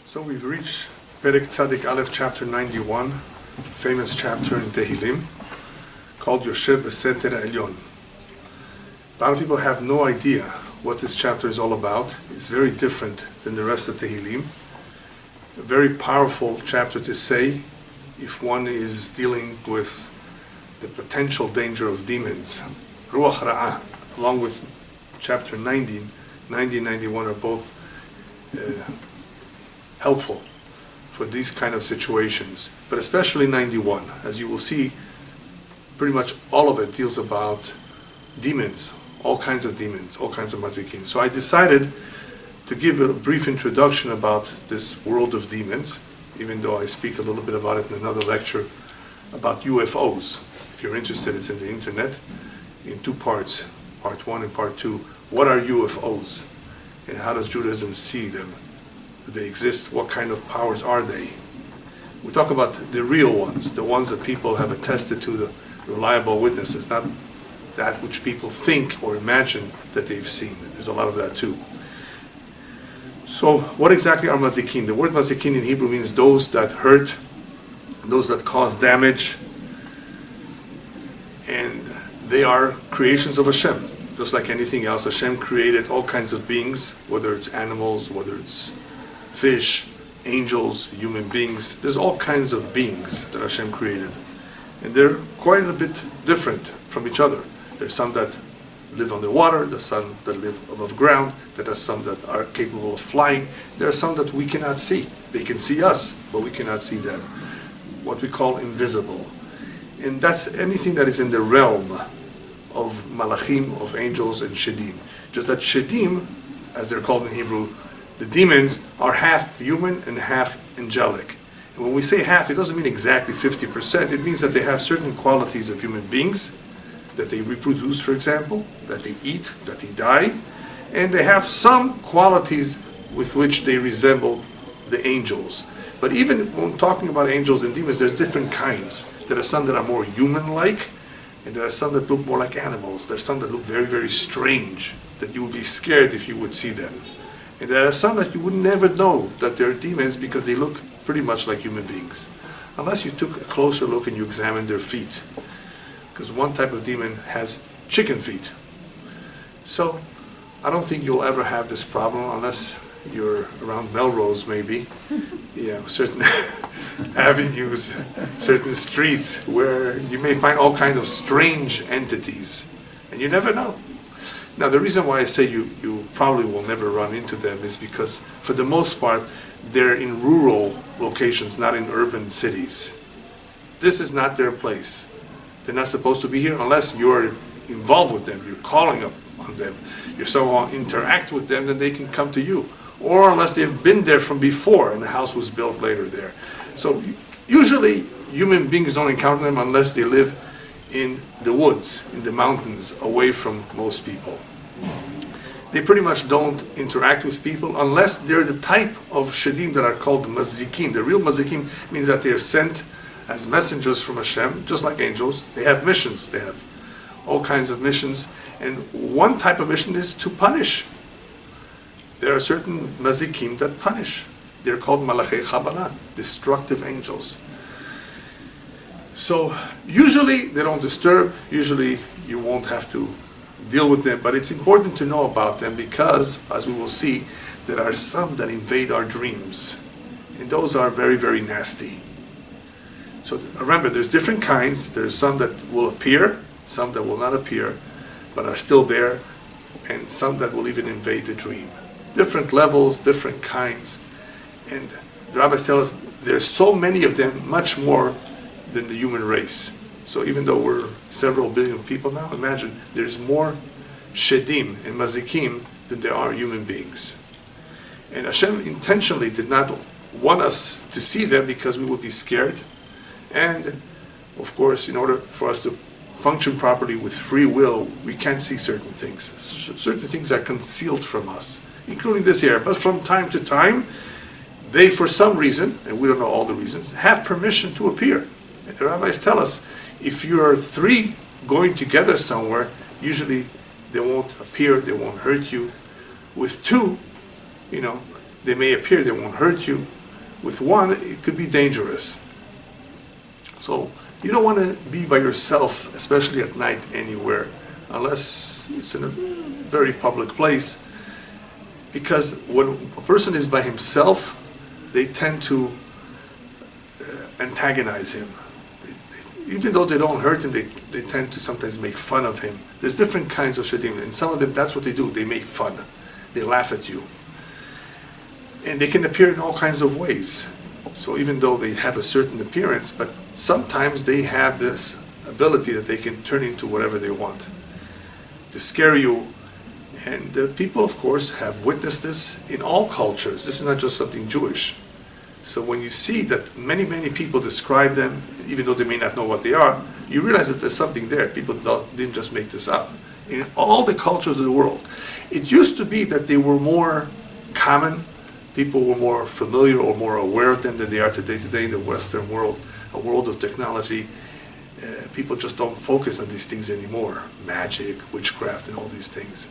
So we've reached Perek Tzadik Aleph, chapter 91, famous chapter in Tehilim, called Yoshev Beseter Elyon. A lot of people have no idea what this chapter is all about. It's very different than the rest of Tehilim. A very powerful chapter to say if one is dealing with the potential danger of demons. Ruach Ra'ah, along with chapter 90 and 91 are both helpful for these kind of situations, but especially 91. As you will see, pretty much all of it deals about demons, all kinds of demons, all kinds of mazikin. So I decided to give a brief introduction about this world of demons, even though I speak a little bit about it in another lecture about UFOs. If you're interested, it's in the internet in two parts, part 1 and part 2. What are UFOs and how does Judaism see them? Do they exist? What kind of powers are they? We talk about the real ones, the ones that people have attested to, the reliable witnesses, not that which people think or imagine that they've seen. There's a lot of that too. So what exactly are mazikin? The word mazikin in Hebrew means those that hurt, those that cause damage, and they are creations of Hashem. Just like anything else, Hashem created all kinds of beings, whether it's animals, whether it's fish, angels, human beings. There's all kinds of beings that Hashem created. And they're quite a bit different from each other. There's some that live underwater, there's some that live above ground, there are some that are capable of flying, there are some that we cannot see. They can see us, but we cannot see them. What we call invisible. And that's anything that is in the realm of malachim, of angels, and shedim. Just that shedim, as they're called in Hebrew, the demons are half human and half angelic. And when we say half, it doesn't mean exactly 50%. It means that they have certain qualities of human beings, that they reproduce, for example, that they eat, that they die, and they have some qualities with which they resemble the angels. But even when talking about angels and demons, there's different kinds. There are some that are more human-like, and there are some that look more like animals. There are some that look very, very strange, that you would be scared if you would see them. And there are some that you would never know that they're demons because they look pretty much like human beings. Unless you took a closer look and you examined their feet. Because one type of demon has chicken feet. So, I don't think you'll ever have this problem unless you're around Melrose maybe. Certain avenues, certain streets where you may find all kinds of strange entities. And you never know. Now the reason why I say you probably will never run into them is because for the most part they're in rural locations, not in urban cities. This is not their place. They're not supposed to be here unless you're involved with them, you're calling up on them, you somehow interact with them, then they can come to you. Or unless they've been there from before and the house was built later there. So usually human beings don't encounter them unless they live in the woods, in the mountains, away from most people. They pretty much don't interact with people unless they're the type of shedim that are called mazikin. The real mazikin means that they are sent as messengers from Hashem, just like angels. They have missions. They have all kinds of missions. And one type of mission is to punish. There are certain mazikim that punish. They're called malachei chabala, destructive angels. So usually they don't disturb, usually you won't have to deal with them, but it's important to know about them because, as we will see, there are some that invade our dreams. And those are very, very nasty. So remember, there's different kinds. There's some that will appear, some that will not appear, but are still there, and some that will even invade the dream. Different levels, different kinds. And the rabbis tell us there's so many of them, much more than the human race. So even though we're several billion people now, imagine there's more shedim and mazikim than there are human beings. And Hashem intentionally did not want us to see them because we would be scared. And of course, in order for us to function properly with free will, we can't see certain things. Certain things are concealed from us, including this here. But from time to time, they, for some reason, and we don't know all the reasons, have permission to appear. And the rabbis tell us, if you are 3 going together somewhere, usually they won't appear, they won't hurt you. With 2, they may appear they won't hurt you. With one, it could be dangerous. So you don't want to be by yourself, especially at night anywhere, unless it's in a very public place. Because when a person is by himself, they tend to antagonize him. Even though they don't hurt him, they tend to sometimes make fun of him. There's different kinds of shadim, and some of them, that's what they do. They make fun. They laugh at you. And they can appear in all kinds of ways. So even though they have a certain appearance, but sometimes they have this ability that they can turn into whatever they want to scare you. And people, of course, have witnessed this in all cultures. This is not just something Jewish. So when you see that many, many people describe them, even though they may not know what they are, you realize that there's something there. People didn't just make this up. In all the cultures of the world, it used to be that they were more common. People were more familiar or more aware of them than they are today. Today in the Western world, a world of technology, people just don't focus on these things anymore. Magic, witchcraft, and all these things.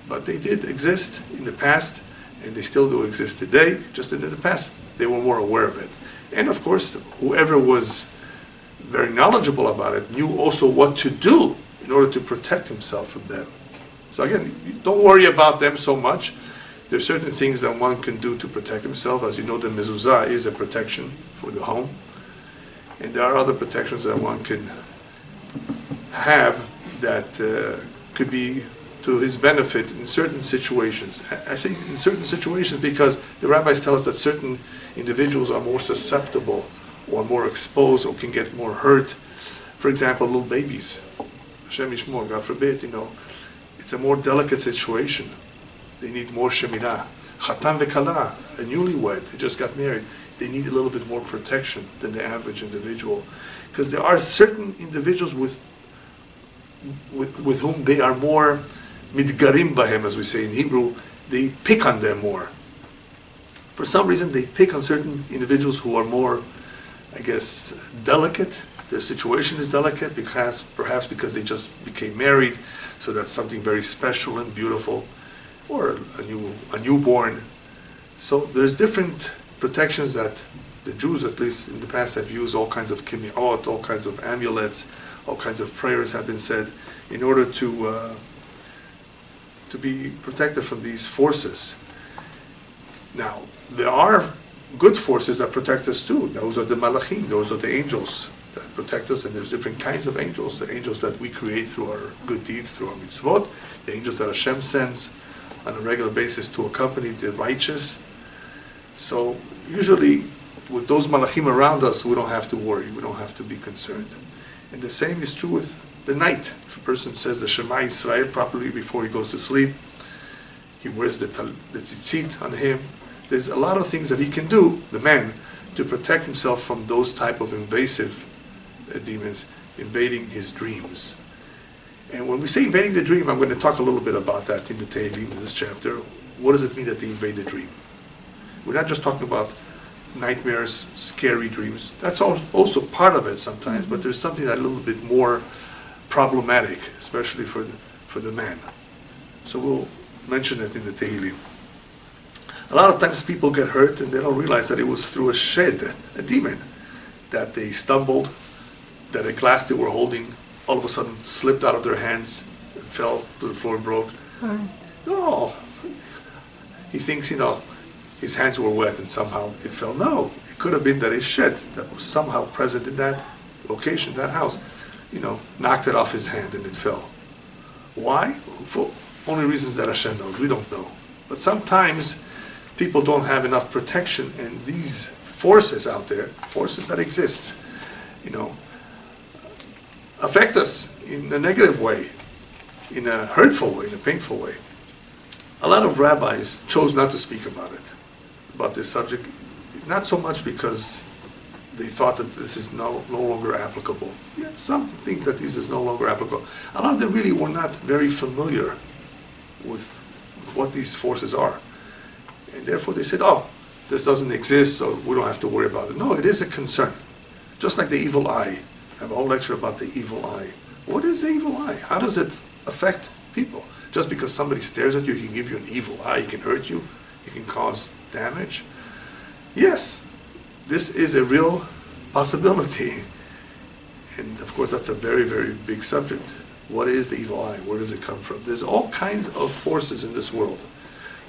But they did exist in the past, and they still do exist today. Just in the past, they were more aware of it. And of course, whoever was very knowledgeable about it knew also what to do in order to protect himself from them. So again, don't worry about them so much. There are certain things that one can do to protect himself. As you know, the mezuzah is a protection for the home. And there are other protections that one can have that could be to his benefit in certain situations. I say in certain situations because the rabbis tell us that certain individuals are more susceptible or more exposed or can get more hurt. For example, little babies. Hashem Yishmor, God forbid, it's a more delicate situation. They need more shemirah. Chatan v'kala, a newlywed, they just got married, they need a little bit more protection than the average individual. Because there are certain individuals with whom they are more midgarim bahem, as we say in Hebrew, they pick on them more. For some reason, they pick on certain individuals who are more, I guess, delicate. Their situation is delicate, perhaps because they just became married, so that's something very special and beautiful, or a newborn. So there's different protections that the Jews, at least in the past, have used. All kinds of kimiot, all kinds of amulets, all kinds of prayers have been said in order to be protected from these forces. Now, there are good forces that protect us too. Those are the malachim, those are the angels that protect us, and there's different kinds of angels. The angels that we create through our good deeds, through our mitzvot, the angels that Hashem sends on a regular basis to accompany the righteous. So usually with those malachim around us, we don't have to worry, we don't have to be concerned. And the same is true with the night. If a person says the Shema Yisrael properly before he goes to sleep, he wears the tzitzit on him. There's a lot of things that he can do, the man, to protect himself from those type of invasive demons invading his dreams. And when we say invading the dream, I'm going to talk a little bit about that in the Tehilim in this chapter. What does it mean that they invade the dream? We're not just talking about nightmares, scary dreams. That's also part of it sometimes, but there's something that's a little bit more problematic, especially for the man. So we'll mention it in the Tehilim. A lot of times people get hurt and they don't realize that it was through a shed, a demon, that they stumbled, that a glass they were holding all of a sudden slipped out of their hands and fell to the floor and broke. No. He thinks, his hands were wet and somehow it fell. No. It could have been that a shed that was somehow present in that location, that house, knocked it off his hand and it fell. Why? For only reasons that Hashem knows. We don't know. But sometimes people don't have enough protection, and these forces out there, forces that exist, affect us in a negative way, in a hurtful way, in a painful way. A lot of rabbis chose not to speak about this subject, not so much because they thought that this is no longer applicable. Yeah, some think that this is no longer applicable. A lot of them really were not very familiar with what these forces are. And therefore they said, this doesn't exist, so we don't have to worry about it. No, it is a concern. Just like the evil eye. I have a whole lecture about the evil eye. What is the evil eye? How does it affect people? Just because somebody stares at you, he can give you an evil eye, he can hurt you, he can cause damage? Yes, this is a real possibility. And of course, that's a very, very big subject. What is the evil eye? Where does it come from? There's all kinds of forces in this world.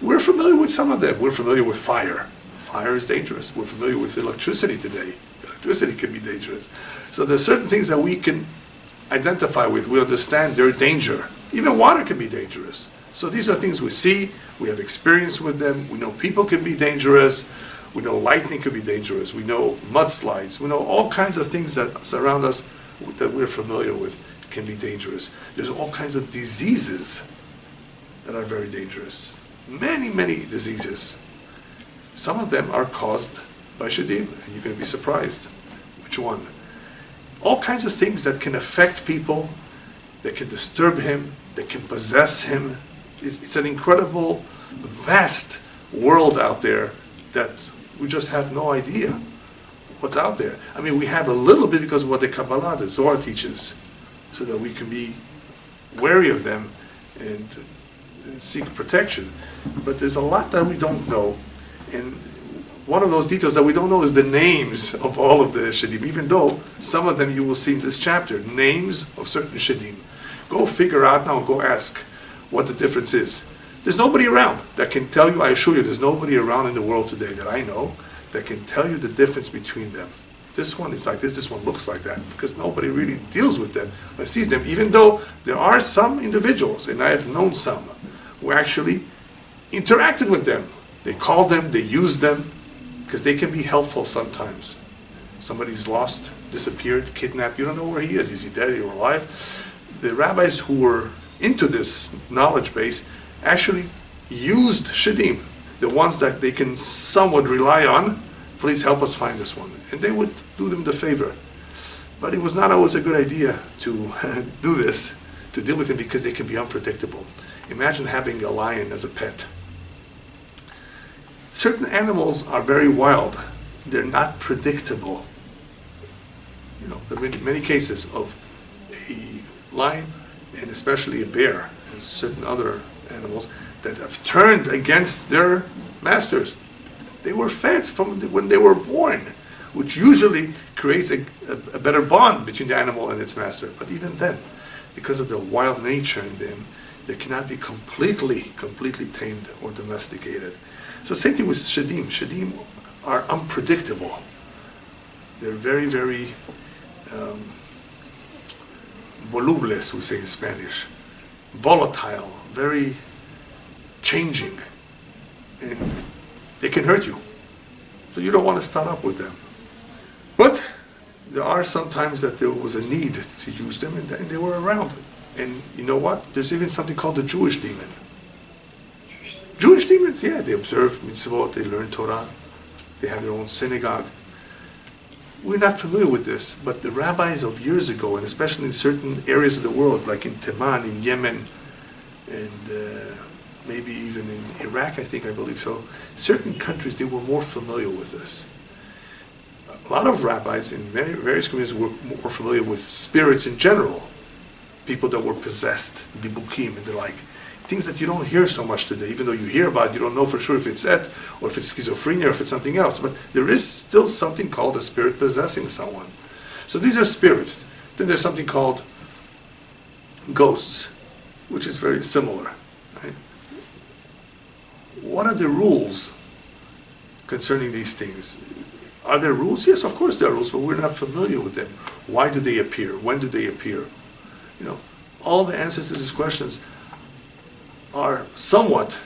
We're familiar with some of them. We're familiar with fire. Fire is dangerous. We're familiar with electricity today. Electricity can be dangerous. So there's certain things that we can identify with. We understand their danger. Even water can be dangerous. So these are things we see. We have experience with them. We know people can be dangerous. We know lightning can be dangerous. We know mudslides. We know all kinds of things that surround us that we're familiar with can be dangerous. There's all kinds of diseases that are very dangerous. Many, many diseases. Some of them are caused by Shadim, and you're going to be surprised. Which one? All kinds of things that can affect people, that can disturb him, that can possess him. It's an incredible, vast world out there that we just have no idea what's out there. I mean, we have a little bit because of what the Kabbalah, the Zohar teaches, so that we can be wary of them and seek protection. But there's a lot that we don't know. And one of those details that we don't know is the names of all of the Shadim, even though some of them you will see in this chapter, names of certain Shadim. Go figure out now and go ask what the difference is. There's nobody around that can tell you, I assure you, there's nobody around in the world today that I know that can tell you the difference between them. This one is like this one looks like that, because nobody really deals with them or sees them, even though there are some individuals, and I have known some, who actually interacted with them. They called them, they used them, because they can be helpful sometimes. Somebody's lost, disappeared, kidnapped, you don't know where he is he dead or alive? The rabbis who were into this knowledge base actually used Shadim, the ones that they can somewhat rely on. Please help us find this one. And they would do them the favor. But it was not always a good idea to do this, to deal with them, because they can be unpredictable. Imagine having a lion as a pet. Certain animals are very wild. They're not predictable. You know, there are many cases of a lion, and especially a bear, and certain other animals that have turned against their masters. They were fed from when they were born, which usually creates a better bond between the animal and its master. But even then, because of the wild nature in them, they cannot be completely tamed or domesticated. So same thing with Shadim. Shadim are unpredictable. They're very, very volubles, we say in Spanish. Volatile, very changing. And they can hurt you. So you don't want to start up with them. But there are some times that there was a need to use them, and they were around. And you know what? There's even something called the Jewish demon. Jewish demons, yeah, they observe mitzvot, they learn Torah, they have their own synagogue. We're not familiar with this, but the rabbis of years ago, and especially in certain areas of the world, like in Teman, in Yemen, and maybe even in Iraq, I believe so, certain countries, they were more familiar with this. A lot of rabbis in various communities were more familiar with spirits in general, people that were possessed, dibukim and the like. Things that you don't hear so much today, even though you hear about it, you don't know for sure if it's et, or if it's schizophrenia, or if it's something else. But there is still something called a spirit possessing someone. So these are spirits. Then there's something called ghosts, which is very similar. Right? What are the rules concerning these things? Are there rules? Yes, of course there are rules, but we're not familiar with them. Why do they appear? When do they appear? You know, all the answers to these questions are somewhat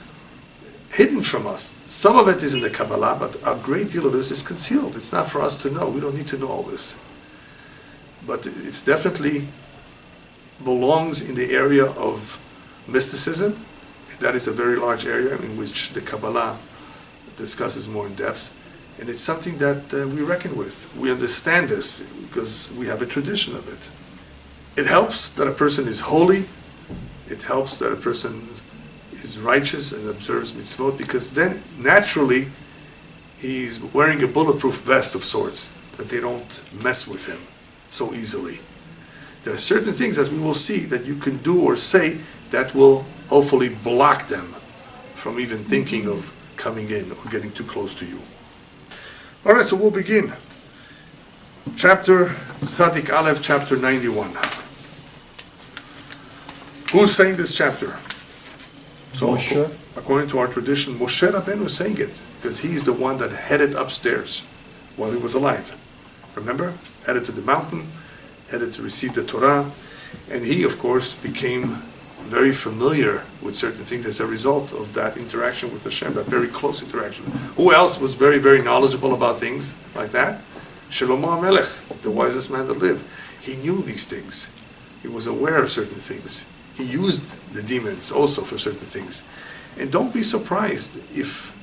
hidden from us. Some of it is in the Kabbalah, but a great deal of this is concealed. It's not for us to know. We don't need to know all this. But it's definitely belongs in the area of mysticism. That is a very large area in which the Kabbalah discusses more in depth. And it's something that we reckon with. We understand this because we have a tradition of it. It helps that a person is holy. It helps that a person is righteous and observes mitzvot, because then naturally he's wearing a bulletproof vest of sorts, that they don't mess with him so easily. There are certain things, as we will see, that you can do or say that will hopefully block them from even thinking of coming in or getting too close to you. All right, so we'll begin. Chapter Tzadik Aleph, chapter 91. Who's saying this chapter? So, Moshe. according to our tradition, Moshe Rabbeinu is saying it because he's the one that headed upstairs while he was alive. Remember? Headed to the mountain, headed to receive the Torah, and he, of course, became very familiar with certain things as a result of that interaction with Hashem, that very close interaction. Who else was very, very knowledgeable about things like that? Shlomo HaMelech, the wisest man that lived. He knew these things. He was aware of certain things. He used the demons also for certain things. And don't be surprised if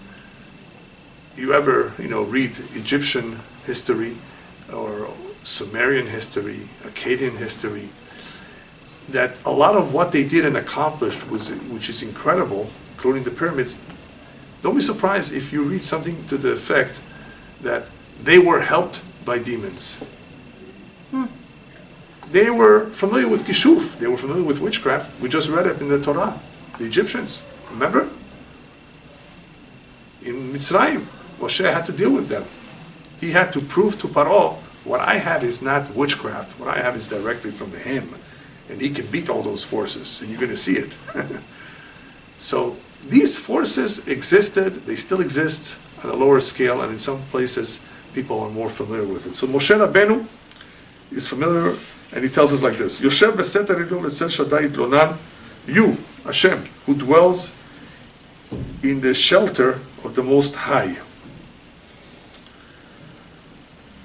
you ever, read Egyptian history or Sumerian history, Akkadian history, that a lot of what they did and accomplished, which is incredible, including the pyramids, don't be surprised if you read something to the effect that they were helped by demons. They were familiar with Kishuf, they were familiar with witchcraft. We just read it in the Torah. The Egyptians, remember? In Mitzrayim, Moshe had to deal with them. He had to prove to Paro, what I have is not witchcraft, what I have is directly from him. And he can beat all those forces, and you're going to see it. So these forces existed, they still exist on a lower scale, and in some places people are more familiar with it. So Moshe Rabbeinu is familiar, and he tells us like this: Yoshev beseter elyon etzel Shaddai itlonan, you, Hashem, who dwells in the shelter of the Most High,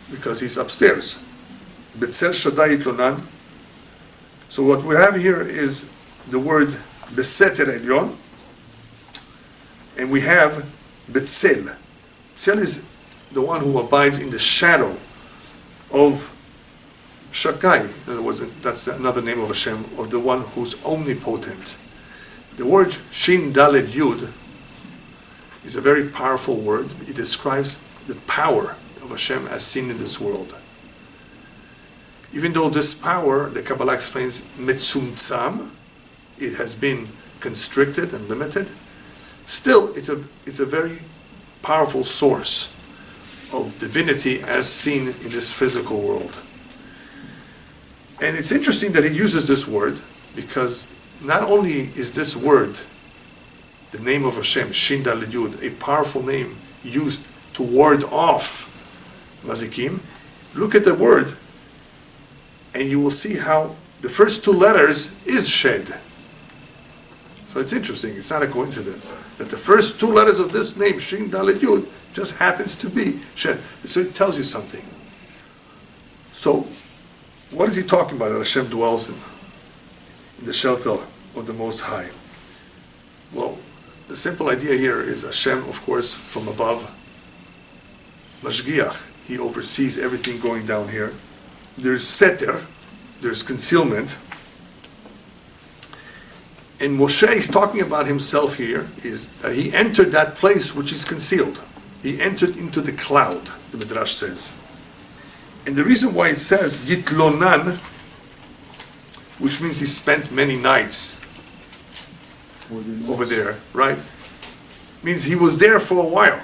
because he's upstairs. Betzel Shaddai itlonan. So what we have here is the word beseter elyon, and we have betzel. Tzel is the one who abides in the shadow of Shaddai. In other words, that's another name of Hashem, of the one who's omnipotent. The word Shin Daled Yud is a very powerful word. It describes the power of Hashem as seen in this world. Even though this power, the Kabbalah explains, metzumtzam, it has been constricted and limited, still it's a very powerful source of divinity as seen in this physical world. And it's interesting that he uses this word, because not only is this word, the name of Hashem, Shin Daled Yud, a powerful name used to ward off Mazikim, look at the word, and you will see how the first two letters is Shed. So it's interesting, it's not a coincidence, that the first two letters of this name, Shin Daled Yud, just happens to be Shed. So it tells you something. So, what is he talking about, that Hashem dwells in the shelter of the Most High? Well, the simple idea here is Hashem, of course, from above, Mashgiach, he oversees everything going down here. There's seter, there's concealment. And Moshe is talking about himself here, is that he entered that place which is concealed. He entered into the cloud, the Midrash says. And the reason why it says Yitlonan, which means he spent many nights over there, right? Means he was there for a while.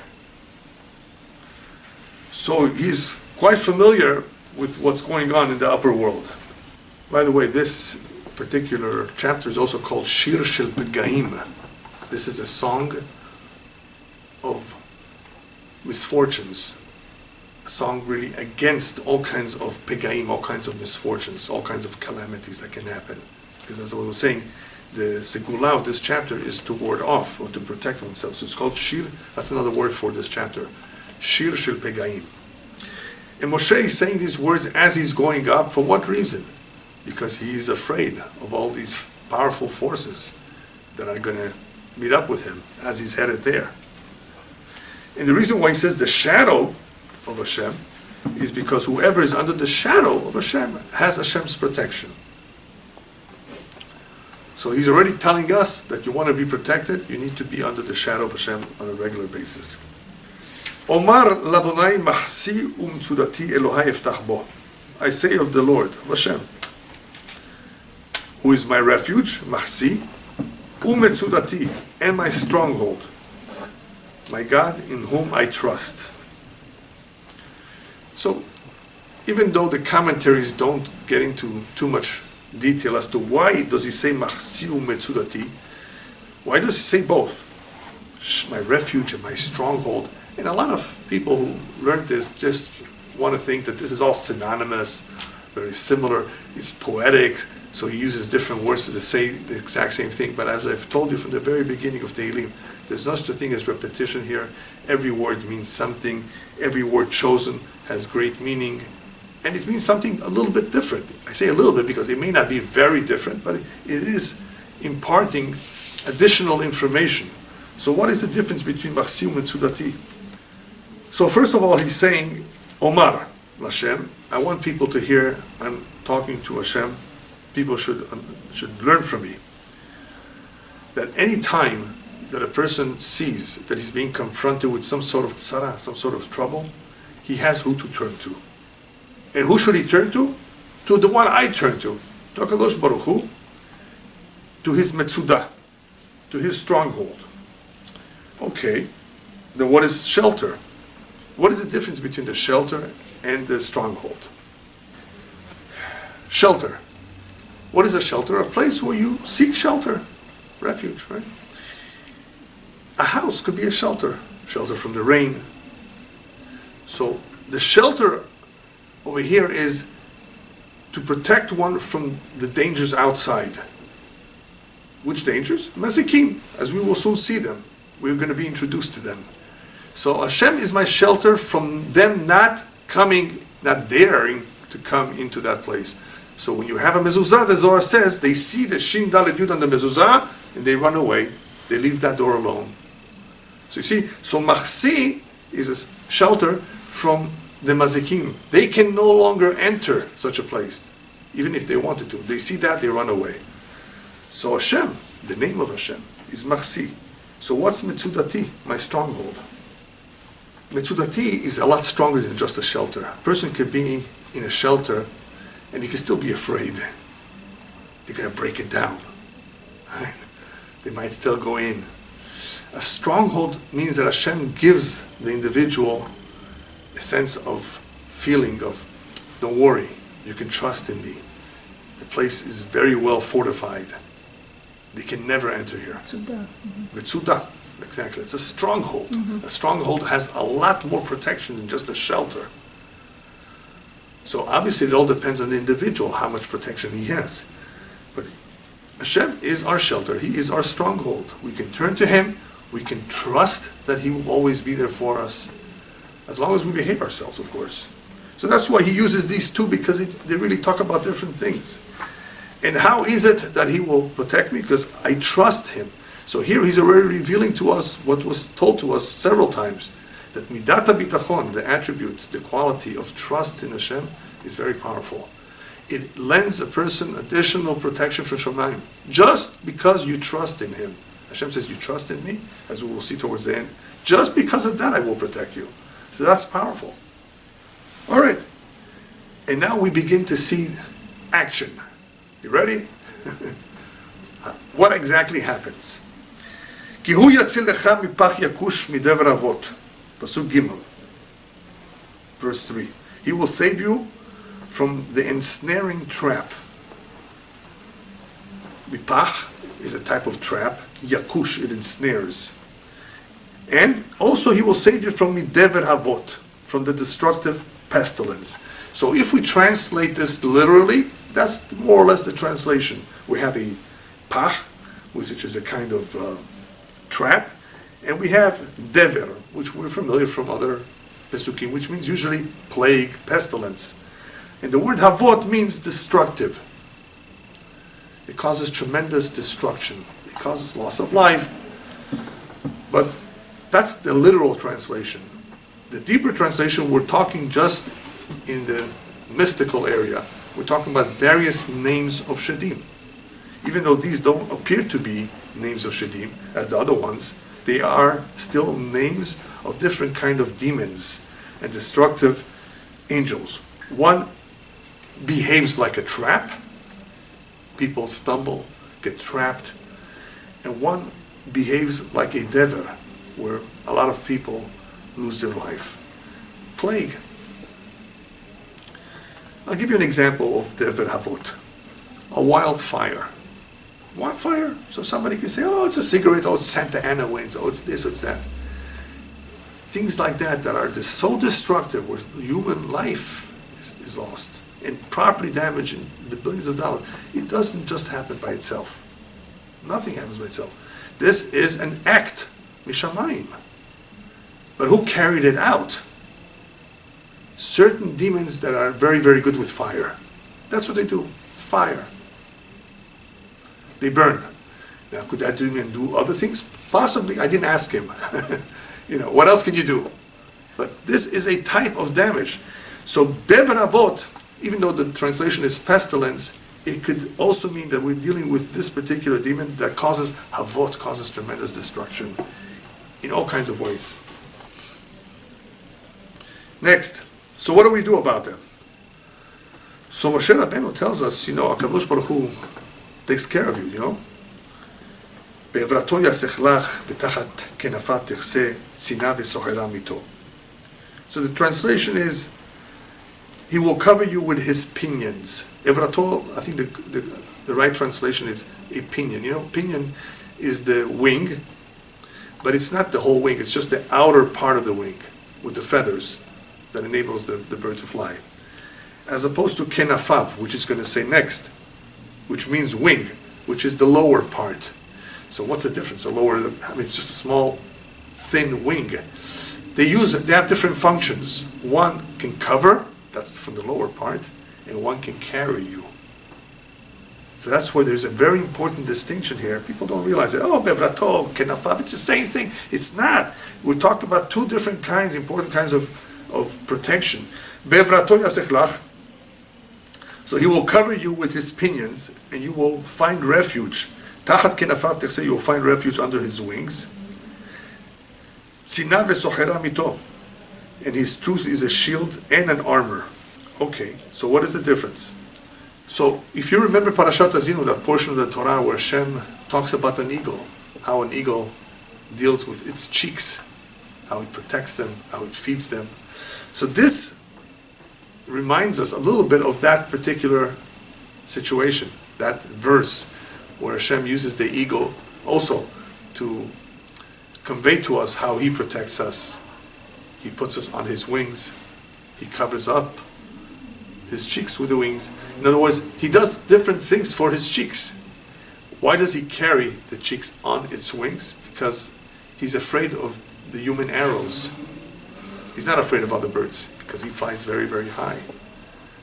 So he's quite familiar with what's going on in the upper world. By the way, this particular chapter is also called Shir Shel Pegaim. This is a song of misfortunes. A song really against all kinds of Pegaim, all kinds of misfortunes, all kinds of calamities that can happen. Because as I was saying, the Segula of this chapter is to ward off or to protect oneself. So it's called Shir, that's another word for this chapter. Shir Shel Pegaim. And Moshe is saying these words as he's going up. For what reason? Because he is afraid of all these powerful forces that are going to meet up with him as he's headed there. And the reason why he says the shadow of Hashem is because whoever is under the shadow of Hashem has Hashem's protection. So he's already telling us that you want to be protected, you need to be under the shadow of Hashem on a regular basis. Omar ladonai mahsi umtsudati Elohai eftach bo. I say of the Lord, Hashem, who is my refuge, mahsi, umetsudati, and my stronghold. my God in whom I trust. So, even though the commentaries don't get into too much detail as to why does he say Machsiu Metzudati, why does he say both? My refuge and my stronghold. And a lot of people who learn this just want to think that this is all synonymous, very similar, it's poetic, so he uses different words to say the exact same thing. But as I've told you from the very beginning of Tehilim, there's no such a thing as repetition here. Every word means something. Every word chosen has great meaning. And it means something a little bit different. I say a little bit because it may not be very different, but it is imparting additional information. So what is the difference between Machsiu and Sudati? So first of all, he's saying, Omar, Hashem, I want people to hear, I'm talking to Hashem, people should learn from me, that any time that a person sees that he's being confronted with some sort of tzara, some sort of trouble, he has who to turn to. And who should he turn to? To the one I turn to HaKadosh Baruch Hu, to his Metzudah, to his stronghold. Okay, then what is shelter? What is the difference between the shelter and the stronghold? Shelter. What is a shelter? A place where you seek shelter, refuge, right? A house could be a shelter from the rain. So the shelter over here is to protect one from the dangers outside. Which dangers? Mazikim, as we will soon see them. We're going to be introduced to them. So Hashem is my shelter from them not daring to come into that place. So when you have a mezuzah, the Zohar says, they see the Shin Dalet Yud on the mezuzah, and they run away. They leave that door alone. So you see, so Machsi is a shelter from the Mazikim. They can no longer enter such a place, even if they wanted to. They see that, they run away. So Hashem, the name of Hashem, is Machsi. So what's Metzudati, my stronghold? Metzudati is a lot stronger than just a shelter. A person could be in a shelter and he can still be afraid. They're going to break it down. Right? They might still go in. A stronghold means that Hashem gives the individual a sense of feeling of, don't worry, you can trust in me. The place is very well fortified. They can never enter here. Metzudah. Exactly. It's a stronghold. A stronghold has a lot more protection than just a shelter. So obviously it all depends on the individual, how much protection he has. But Hashem is our shelter. He is our stronghold. We can turn to Him. We can trust that He will always be there for us, as long as we behave ourselves, of course. So that's why He uses these two, because they really talk about different things. And how is it that He will protect me? Because I trust Him. So here He's already revealing to us what was told to us several times, that midata bitachon, the attribute, the quality of trust in Hashem, is very powerful. It lends a person additional protection from Shamayim, just because you trust in Him. Hashem says, you trust in me, as we will see towards the end. Just because of that, I will protect you. So that's powerful. All right. And now we begin to see action. You ready? What exactly happens? כי הוא יציל לך מפח יקוש מדבר אבות. Pasuk Gimel. Verse 3. He will save you from the ensnaring trap. Mipach is a type of trap. Yakush, it ensnares. And also He will save you from midever avot, from the destructive pestilence. So if we translate this literally, that's more or less the translation. We have a pach, which is a kind of trap, and we have dever, which we're familiar from other pesukim, which means usually plague, pestilence. And the word havot means destructive. It causes tremendous destruction. It causes loss of life. But that's the literal translation. The deeper translation, we're talking just in the mystical area. We're talking about various names of Shadim. Even though these don't appear to be names of Shadim, as the other ones, they are still names of different kind of demons and destructive angels. One behaves like a trap. People stumble, get trapped. And one behaves like a dever, where a lot of people lose their life. Plague. I'll give you an example of Dever Havot. A wildfire. Wildfire? So somebody can say, oh, it's a cigarette, oh, it's Santa Ana winds, oh, it's this, it's that. Things like that that are so destructive, where human life is lost, and property damage in the billions of dollars. It doesn't just happen by itself. Nothing happens by itself. This is an act, mishamayim. But who carried it out? Certain demons that are very, very good with fire. That's what they do. Fire. They burn. Now, could that demon do other things? Possibly. I didn't ask him. What else can you do? But this is a type of damage. So, Dever Avot, even though the translation is pestilence, it could also mean that we're dealing with this particular demon that causes Havot, causes tremendous destruction in all kinds of ways. Next, so what do we do about them? So Moshe Rabbeinu tells us, HaKadosh Baruch Hu takes care of you, בעברתו יסך לך ותחת כנפיו תכסה צינה וסוחרה מיתו. So the translation is, he will cover you with his pinions. Evrato, I think the right translation is a pinion. Pinion is the wing, but it's not the whole wing, it's just the outer part of the wing with the feathers that enables the bird to fly. As opposed to kenafav, which is going to say next, which means wing, which is the lower part. So what's the difference? It's just a small, thin wing. They have different functions. One can cover, that's from the lower part, and one can carry you. So that's why there's a very important distinction here. People don't realize it. Oh, bevrato, kenafav, it's the same thing. It's not. We're talking about two different kinds, important kinds of protection. Bevrato yasechlach. So he will cover you with his pinions, and you will find refuge. Tachat kenafav techse, you will find refuge under his wings. Tzina vesochera mito. And his truth is a shield and an armor. Okay, so what is the difference? So if you remember Parashat Azinu, that portion of the Torah where Hashem talks about an eagle, how an eagle deals with its cheeks, how it protects them, how it feeds them. So this reminds us a little bit of that particular situation, that verse where Hashem uses the eagle also to convey to us how he protects us. He puts us on his wings. He covers up his cheeks with the wings. In other words, he does different things for his cheeks. Why does he carry the cheeks on its wings? Because he's afraid of the human arrows. He's not afraid of other birds because he flies very, very high.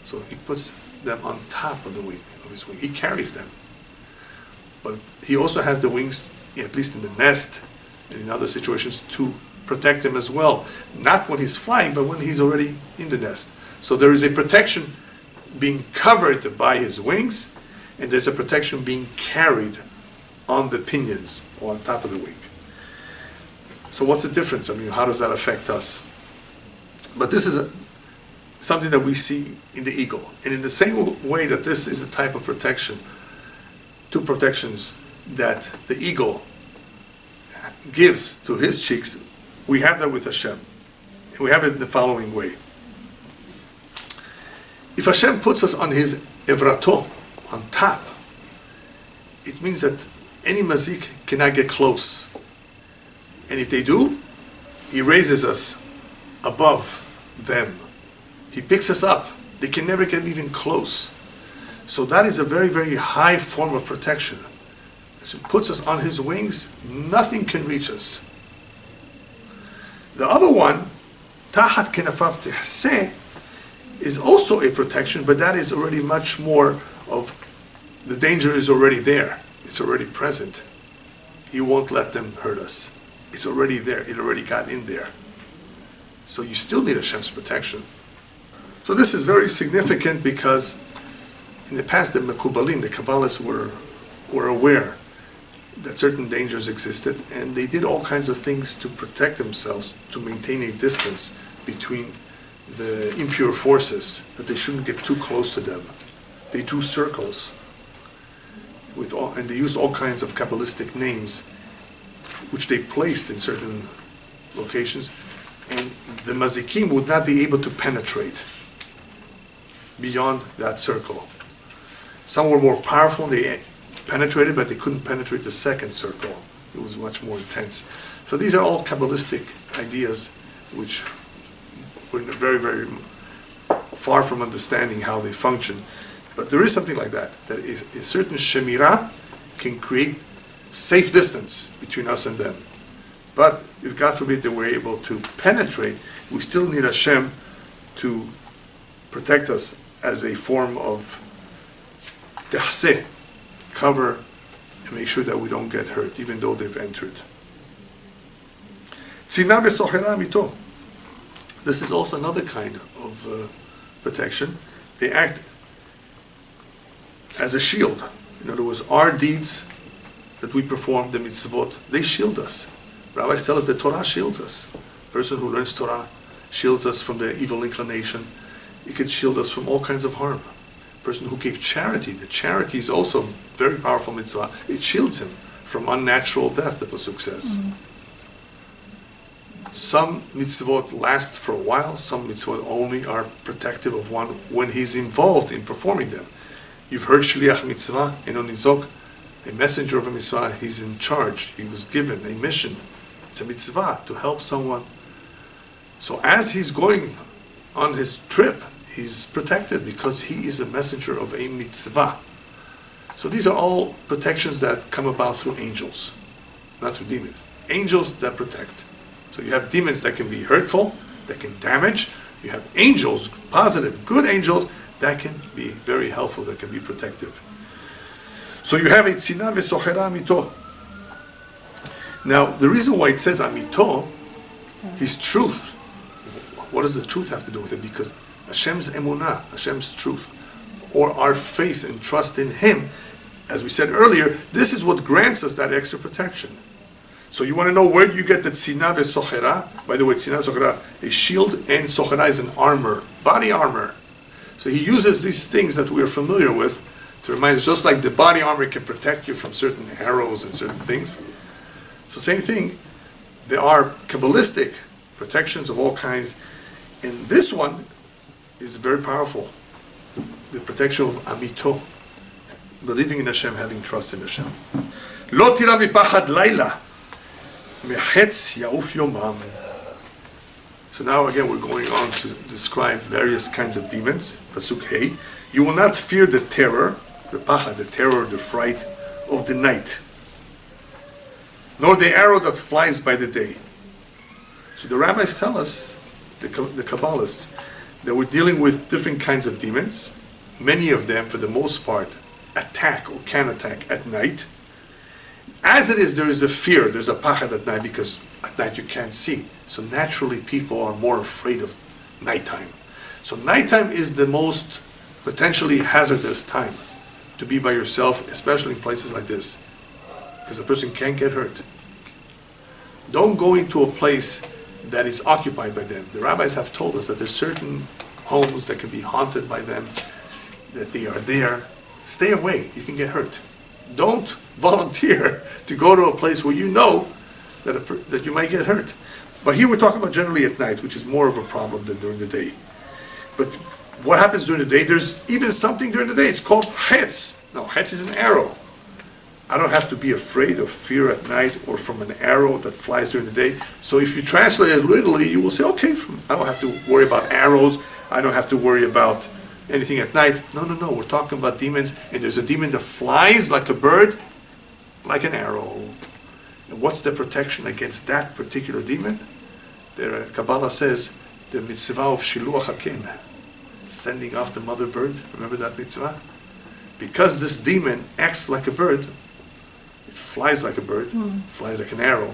So he puts them on top of the wing, of his wing. He carries them. But he also has the wings, at least in the nest and in other situations, to protect him as well. Not when he's flying, but when he's already in the nest. So there is a protection being covered by his wings, and there's a protection being carried on the pinions or on top of the wing. So what's the difference? How does that affect us? But this is something that we see in the eagle. And in the same way that this is a type of protection, two protections that the eagle gives to his cheeks, we have that with Hashem. And we have it in the following way. If Hashem puts us on his evrato, on top, it means that any mazik cannot get close. And if they do, he raises us above them. He picks us up. They can never get even close. So that is a very, very high form of protection. As he puts us on his wings, nothing can reach us. The other one, Tahat kenafav tehseh, is also a protection, but that is already much more of, the danger is already there. It's already present. He won't let them hurt us. It's already there. It already got in there. So you still need Hashem's protection. So this is very significant because in the past the Mekubalim, the Kabbalists were aware that certain dangers existed, and they did all kinds of things to protect themselves, to maintain a distance between the impure forces, that they shouldn't get too close to them. They drew circles and they used all kinds of Kabbalistic names, which they placed in certain locations, and the mazikim would not be able to penetrate beyond that circle. Some were more powerful, they penetrated, but they couldn't penetrate the second circle. It was much more intense. So these are all Kabbalistic ideas, which we're very, very far from understanding how they function. But there is something like that, that a certain Shemirah can create safe distance between us and them. But if God forbid that we're able to penetrate, we still need Hashem to protect us as a form of tehseh, cover, and make sure that we don't get hurt, even though they've entered. Tzina v'sochera mito. This is also another kind of protection. They act as a shield. In other words, our deeds that we perform, the mitzvot, they shield us. Rabbis tell us that Torah shields us. A person who learns Torah shields us from the evil inclination. It could shield us from all kinds of harm. A person who gave charity, the charity is also a very powerful mitzvah. It shields him from unnatural death, the Pasuk says. Mm-hmm. Some mitzvot last for a while, some mitzvot only are protective of one when he's involved in performing them. You've heard Shliach mitzvah, Eno Nizok, a messenger of a mitzvah, he's in charge, he was given a mission. It's a mitzvah to help someone. So as he's going on his trip, he's protected because he is a messenger of a mitzvah. So these are all protections that come about through angels, not through demons. Angels that protect. So you have demons that can be hurtful, that can damage. You have angels, positive, good angels, that can be very helpful, that can be protective. So you have a tzina v'sochera amito. Now, the reason why it says amito, his truth. What does the truth have to do with it? Because Hashem's emunah, Hashem's truth, or our faith and trust in Him, as we said earlier, this is what grants us that extra protection. So you want to know where do you get the tzina v'sochera? By the way, tzina v'sochera, a shield, and sochera is an armor, body armor. So he uses these things that we are familiar with to remind us, just like the body armor can protect you from certain arrows and certain things. So same thing, there are Kabbalistic protections of all kinds, and this one is very powerful. The protection of amito, believing in Hashem, having trust in Hashem. Lo tira mipachad laila, mechetz yauf yomam. So now again we're going on to describe various kinds of demons. Pasuk Hey, you will not fear the terror, the pachad, the terror, the fright of the night, nor the arrow that flies by the day. So the rabbis tell us, the Kabbalists, that we're dealing with different kinds of demons. Many of them, for the most part, attack or can attack at night. As it is, there is a fear, there's a pachad at night, because at night you can't see. So naturally people are more afraid of nighttime. So nighttime is the most potentially hazardous time to be by yourself, especially in places like this, because a person can get hurt. Don't go into a place that is occupied by them. The rabbis have told us that there's certain homes that can be haunted by them, that they are there. Stay away, you can get hurt. Don't volunteer to go to a place where you know that you might get hurt. But here we're talking about generally at night, which is more of a problem than during the day. But what happens during the day? There's even something during the day. It's called hetz. Now, hetz is an arrow. I don't have to be afraid of fear at night or from an arrow that flies during the day. So if you translate it literally, you will say, okay, I don't have to worry about arrows. I don't have to worry about anything at night. No. We're talking about demons, and there's a demon that flies like a bird, like an arrow. And what's the protection against that particular demon? The Kabbalah says the mitzvah of Shiluach Kin, sending off the mother bird. Remember that mitzvah? Because this demon acts like a bird, it flies like a bird, flies like an arrow.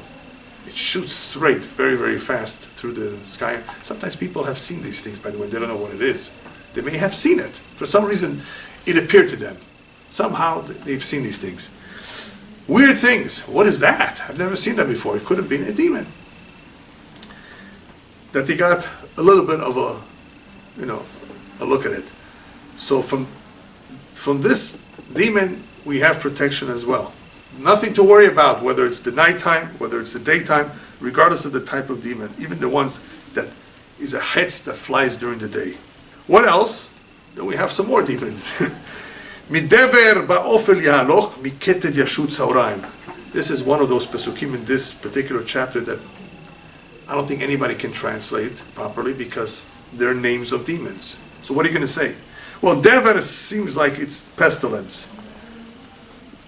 It shoots straight, very, very fast through the sky. Sometimes people have seen these things, by the way. They don't know what it is. They may have seen it. For some reason, it appeared to them. Somehow, they've seen these things. Weird things. What is that? I've never seen that before. It could have been a demon. That they got a little bit of a look at it. So from this demon, we have protection as well. Nothing to worry about, whether it's the nighttime, whether it's the daytime. regardless of the type of demon, even the ones that is a hetz that flies during the day. What else? Then we have some more demons. Midever ba'ofel yahaloch, miketev yashut sauraim. This is one of those pesukim in this particular chapter that I don't think anybody can translate properly because they're names of demons. So what are you going to say? Well, dever seems like it's pestilence.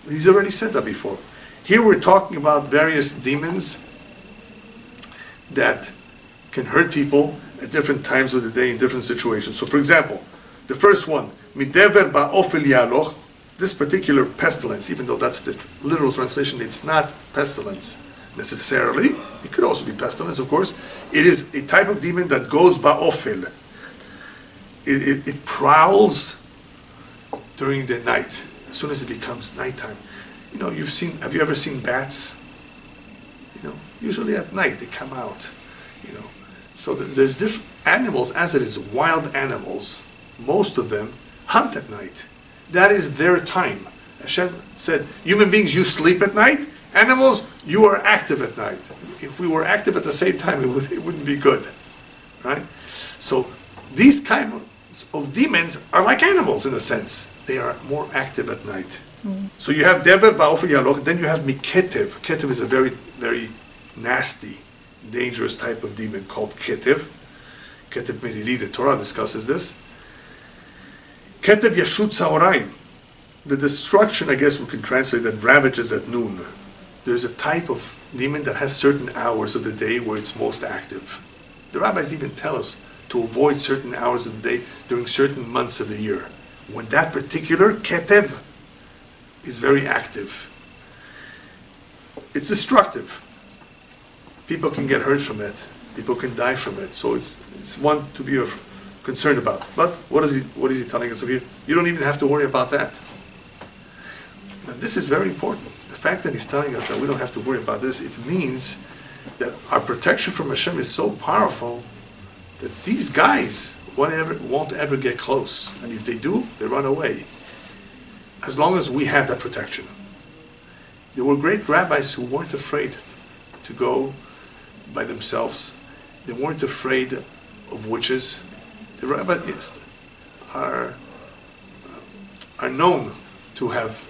He's already said that before. Here we're talking about various demons that can hurt people at different times of the day in different situations. So for example, the first one, midever ba'ofel yahaloch, this particular pestilence, even though that's the literal translation, it's not pestilence necessarily. It could also be pestilence, of course. It is a type of demon that goes ba'ofel. It prowls during the night, as soon as it becomes nighttime. Have you ever seen bats? Usually at night they come out, So there's different animals, as it is wild animals, most of them hunt at night. That is their time. Hashem said, human beings, you sleep at night. Animals, you are active at night. If we were active at the same time, it wouldn't be good. Right? So these kinds of demons are like animals in a sense. They are more active at night. So you have Dever, Ba'ofel Yahaloch, then you have Miketev. Ketev is a very, very nasty, dangerous type of demon called Ketev. Ketev Merili, the Torah discusses this. Ketev Yashut Saoraim. The destruction, I guess we can translate that, ravages at noon. There's a type of demon that has certain hours of the day where it's most active. The rabbis even tell us to avoid certain hours of the day during certain months of the year, when that particular Ketev is very active. It's destructive. People can get hurt from it. People can die from it. So it's one to be concerned about. But what is he telling us over here? You don't even have to worry about that. Now this is very important. The fact that he's telling us that we don't have to worry about this, it means that our protection from Hashem is so powerful that these guys won't ever get close. And if they do, they run away. As long as we have that protection. There were great rabbis who weren't afraid to go by themselves. They weren't afraid of witches. The rabbis are known to have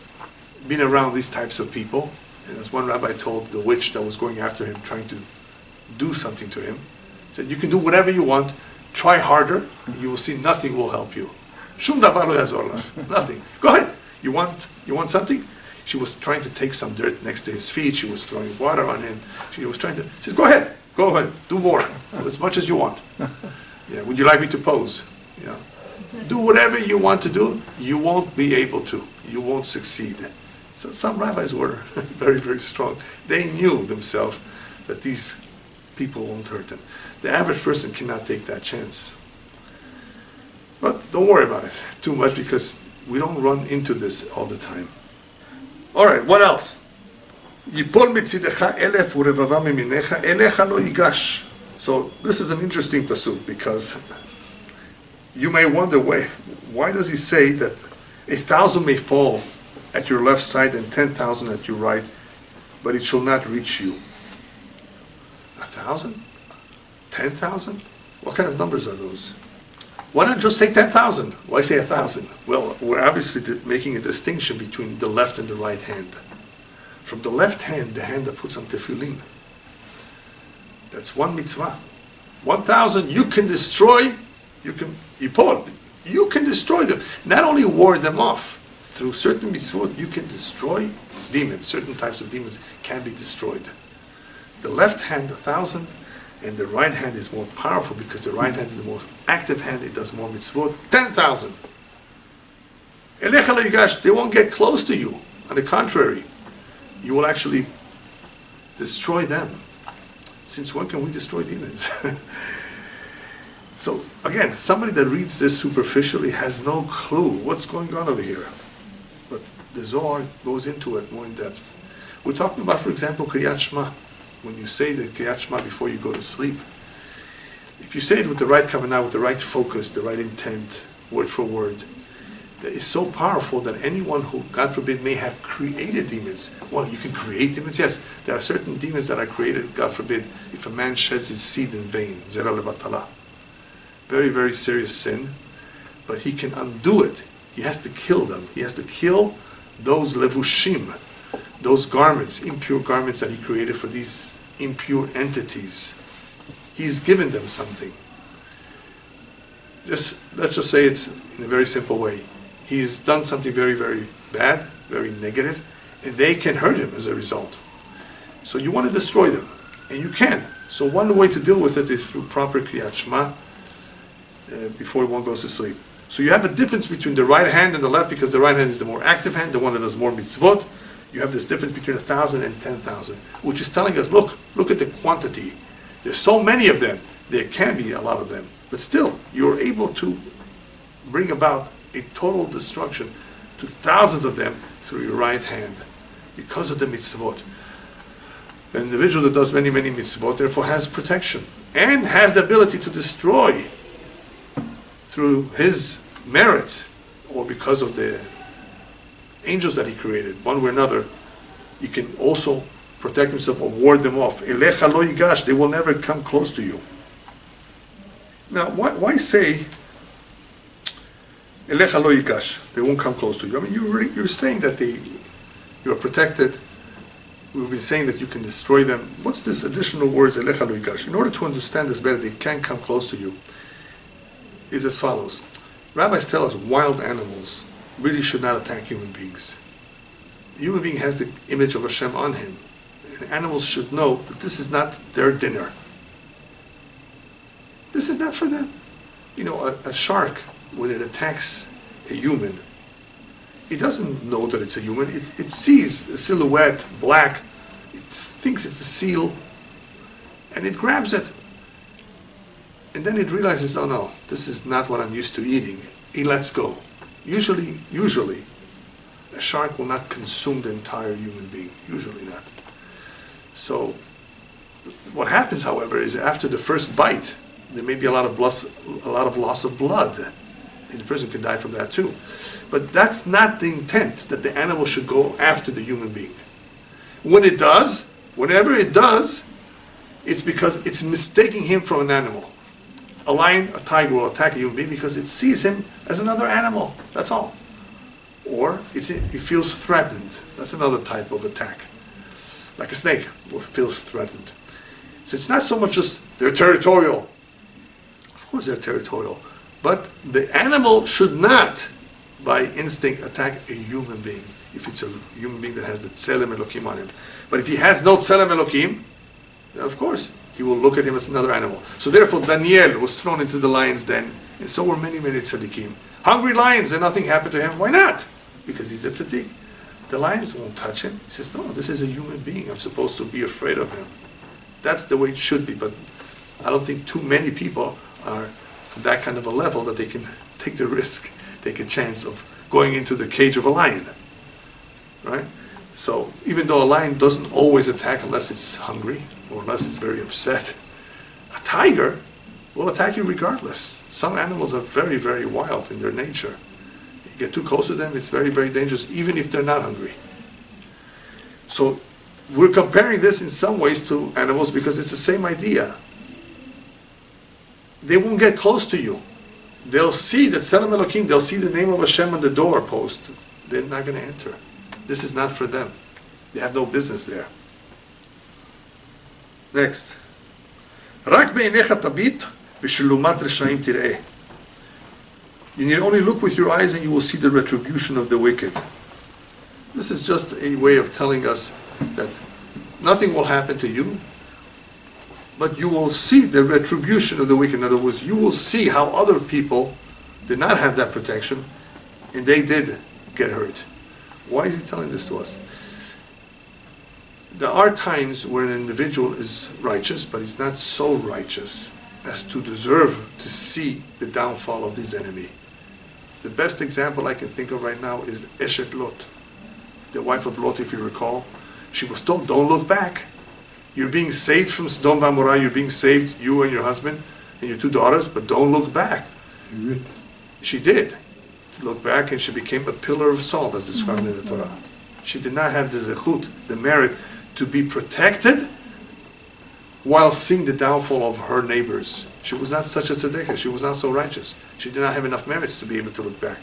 been around these types of people. And as one rabbi told the witch that was going after him, trying to do something to him, said, you can do whatever you want, try harder, and you will see nothing will help you. Shum davar lo yazor lach. Nothing. Go ahead. You want something? She was trying to take some dirt next to his feet. She was throwing water on him. She says, go ahead, do more, as much as you want. Yeah, would you like me to pose? Do whatever you want to do. You won't be able to. You won't succeed. So some rabbis were very, very strong. They knew themselves that these people won't hurt them. The average person cannot take that chance. But don't worry about it too much, because we don't run into this all the time. All right, what else? Yipol mitzidecha elef urevava miminecha elecha lo yigash. So this is an interesting pasuk, because you may wonder, why does he say that 1,000 may fall at your left side and 10,000 at your right, but it shall not reach you? 1,000? 10,000? What kind of numbers are those? Why not just say 10,000? Why say 1,000? Well, we're obviously making a distinction between the left and the right hand. From the left hand, the hand that puts on tefillin. That's one mitzvah. 1,000 you can destroy, you can destroy them. Not only ward them off, through certain mitzvot you can destroy demons. Certain types of demons can be destroyed. The left hand, 1,000, and the right hand is more powerful, because the right hand is the most active hand. It does more mitzvot. 10,000. Elecha lo yigash, they won't get close to you. On the contrary, you will actually destroy them. Since when can we destroy demons? So again, somebody that reads this superficially has no clue what's going on over here. But the Zohar goes into it more in depth. We're talking about, for example, Kriyat Shema. When you say the Kriyat Shema before you go to sleep, if you say it with the right kavanah, with the right focus, the right intent, word for word, that is so powerful that anyone who, God forbid, may have created demons. Well, you can create demons, yes. There are certain demons that are created, God forbid, if a man sheds his seed in vain, zera lebatala. Very, very serious sin. But he can undo it. He has to kill them. He has to kill those levushim, those garments, impure garments that he created for these impure entities. He's given them something. Let's just say it's in a very simple way. He's done something very, very bad, very negative, and they can hurt him as a result. So you want to destroy them, and you can. So one way to deal with it is through proper Kriyat Shema before one goes to sleep. So you have a difference between the right hand and the left, because the right hand is the more active hand, the one that does more mitzvot. You have this difference between 1,000 and 10,000, which is telling us, look at the quantity. There's so many of them. There can be a lot of them. But still, you're able to bring about a total destruction to thousands of them through your right hand because of the mitzvot. An individual that does many, many mitzvot therefore has protection and has the ability to destroy through his merits or because of the angels that he created, one way or another. He can also protect himself or ward them off. Elecha lo yigash, they will never come close to you. Now, why say Elecha lo yigash, they won't come close to you? I mean, you're saying that you are protected. We've been saying that you can destroy them. What's this additional words, Elecha lo yigash? In order to understand this better, they can't come close to you, is as follows. Rabbis tell us wild animals really should not attack human beings. The human being has the image of Hashem on him. And animals should know that this is not their dinner. This is not for them. You know, a shark, when it attacks a human, it doesn't know that it's a human. It sees a silhouette, black. It thinks it's a seal. And it grabs it. And then it realizes, oh no, this is not what I'm used to eating. It lets go. Usually, a shark will not consume the entire human being. Usually not. So, what happens, however, is after the first bite, there may be a lot of loss of blood, and the person can die from that too. But that's not the intent, that the animal should go after the human being. When it does, whenever it does, it's because it's mistaking him for an animal. A lion, a tiger will attack a human being because it sees him as another animal. That's all. Or it feels threatened. That's another type of attack. Like a snake feels threatened. So it's not so much just they're territorial. Of course they're territorial. But the animal should not, by instinct, attack a human being. If it's a human being that has the Tselem Elokim on him. But if he has no Tselem Elokim, then of course, he will look at him as another animal. So therefore, Daniel was thrown into the lion's den, and so were many, many tzaddikim. Hungry lions, and nothing happened to him. Why not? Because he's a tzaddik. The lions won't touch him. He says, no, this is a human being. I'm supposed to be afraid of him. That's the way it should be, but I don't think too many people are at that kind of a level that they can take the risk, take a chance of going into the cage of a lion. Right? So even though a lion doesn't always attack unless it's hungry, or unless it's very upset, a tiger will attack you regardless. Some animals are very, very wild in their nature. You get too close to them, it's very, very dangerous, even if they're not hungry. So we're comparing this in some ways to animals because it's the same idea. They won't get close to you. They'll see that Tselem Elokim, they'll see the name of Hashem on the doorpost. They're not going to enter. This is not for them. They have no business there. Next. רק בעיניך תביט ושלעומת רשעים תראה. You need only look with your eyes and you will see the retribution of the wicked. This is just a way of telling us that nothing will happen to you, but you will see the retribution of the wicked. In other words, you will see how other people did not have that protection and they did get hurt. Why is he telling this to us? There are times where an individual is righteous, but he's not so righteous as to deserve to see the downfall of his enemy. The best example I can think of right now is Eshet Lot, the wife of Lot, if you recall. She was told, don't look back. You're being saved from Sodom and Gomorrah, you're being saved, you and your husband and your two daughters, but don't look back. She did. looked back and she became a pillar of salt, as described in the Torah. She did not have the zechut, the merit, to be protected while seeing the downfall of her neighbors. She was not such a tzedekah. She was not so righteous. She did not have enough merits to be able to look back.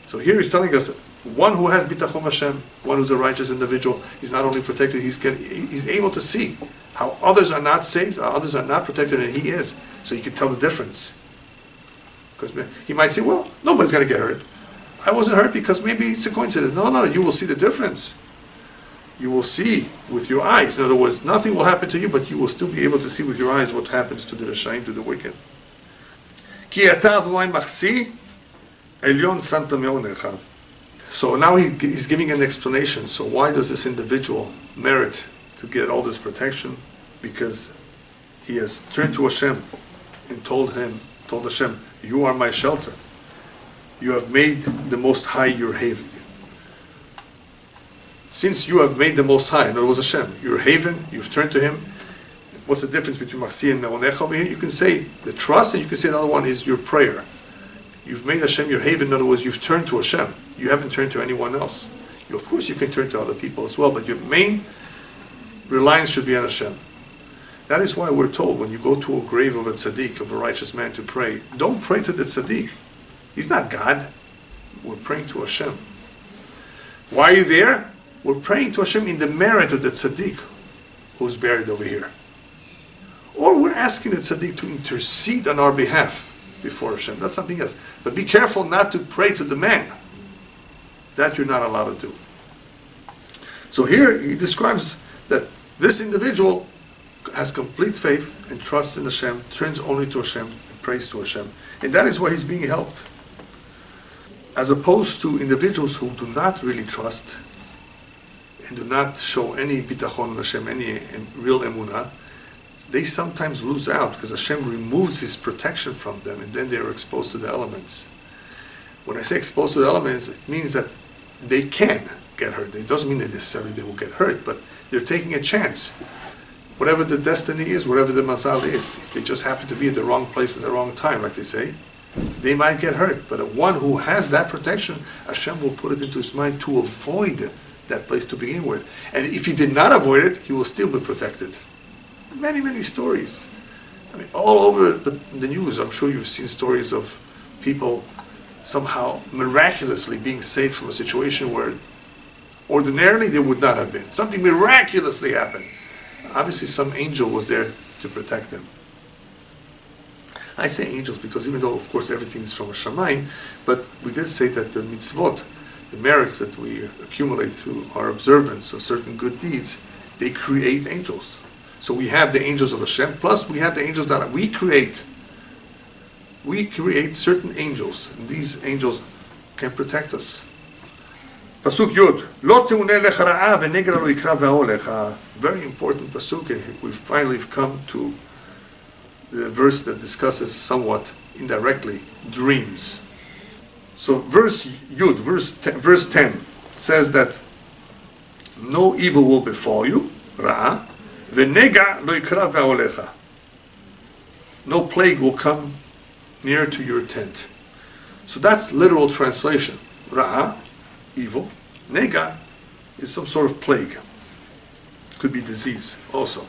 So here he's telling us, one who has bitachon Hashem, one who's a righteous individual, he's not only protected, he's able to see how others are not saved, how others are not protected, and he is. So you can tell the difference. Because he might say, well, nobody's going to get hurt. I wasn't hurt because maybe it's a coincidence. No, you will see the difference. You will see with your eyes. In other words, nothing will happen to you, but you will still be able to see with your eyes what happens to the Rashaim, to the wicked. Ki ata Adonai machsi, elyon santa me'onecha. So now he's giving an explanation. So why does this individual merit to get all this protection? Because he has turned to Hashem and told Hashem, you are my shelter. You have made the Most High your haven. Since you have made the Most High, in other words Hashem, your haven, you've turned to Him. What's the difference between Machsi and Me'onecha over here? You can say the trust, and you can say the other one is your prayer. You've made Hashem your haven, in other words, you've turned to Hashem. You haven't turned to anyone else. Of course you can turn to other people as well, but your main reliance should be on Hashem. That is why we're told when you go to a grave of a tzaddik, of a righteous man to pray, don't pray to the tzaddik. He's not God. We're praying to Hashem. Why are you there? We're praying to Hashem in the merit of the tzaddik who's buried over here. Or we're asking the tzaddik to intercede on our behalf before Hashem. That's something else. But be careful not to pray to the man. That you're not allowed to do. So here he describes that this individual has complete faith and trust in Hashem, turns only to Hashem, and prays to Hashem. And that is why he's being helped. As opposed to individuals who do not really trust and do not show any bitachon in Hashem, any real emunah, they sometimes lose out because Hashem removes His protection from them, and then they are exposed to the elements. When I say exposed to the elements, it means that they can get hurt. It doesn't mean that necessarily they will get hurt, but they're taking a chance. Whatever the destiny is, whatever the mazal is, if they just happen to be at the wrong place at the wrong time, like they say, they might get hurt. But one who has that protection, Hashem will put it into his mind to avoid that place to begin with. And if he did not avoid it, he will still be protected. Many, many stories. I mean, all over the news, I'm sure you've seen stories of people somehow miraculously being saved from a situation where ordinarily they would not have been. Something miraculously happened. Obviously some angel was there to protect them. I say angels because even though of course everything is from a Shamayim, but we did say that the mitzvot, the merits that we accumulate through our observance of certain good deeds, they create angels. So we have the angels of Hashem, plus we have the angels that we create. We create certain angels, and these angels can protect us. Pasuk Yud, Lo teuneh lecha ra'a v'negra lo yikra v'ao lecha. Very important pasuk. We've finally come to the verse that discusses somewhat indirectly dreams. So verse Yud, verse 10 says that no evil will befall you, ra'a, v'nega lo yikra v'ao lecha. No plague will come near to your tent. So that's literal translation. Ra'a, evil. Nega is some sort of plague. Could be disease also.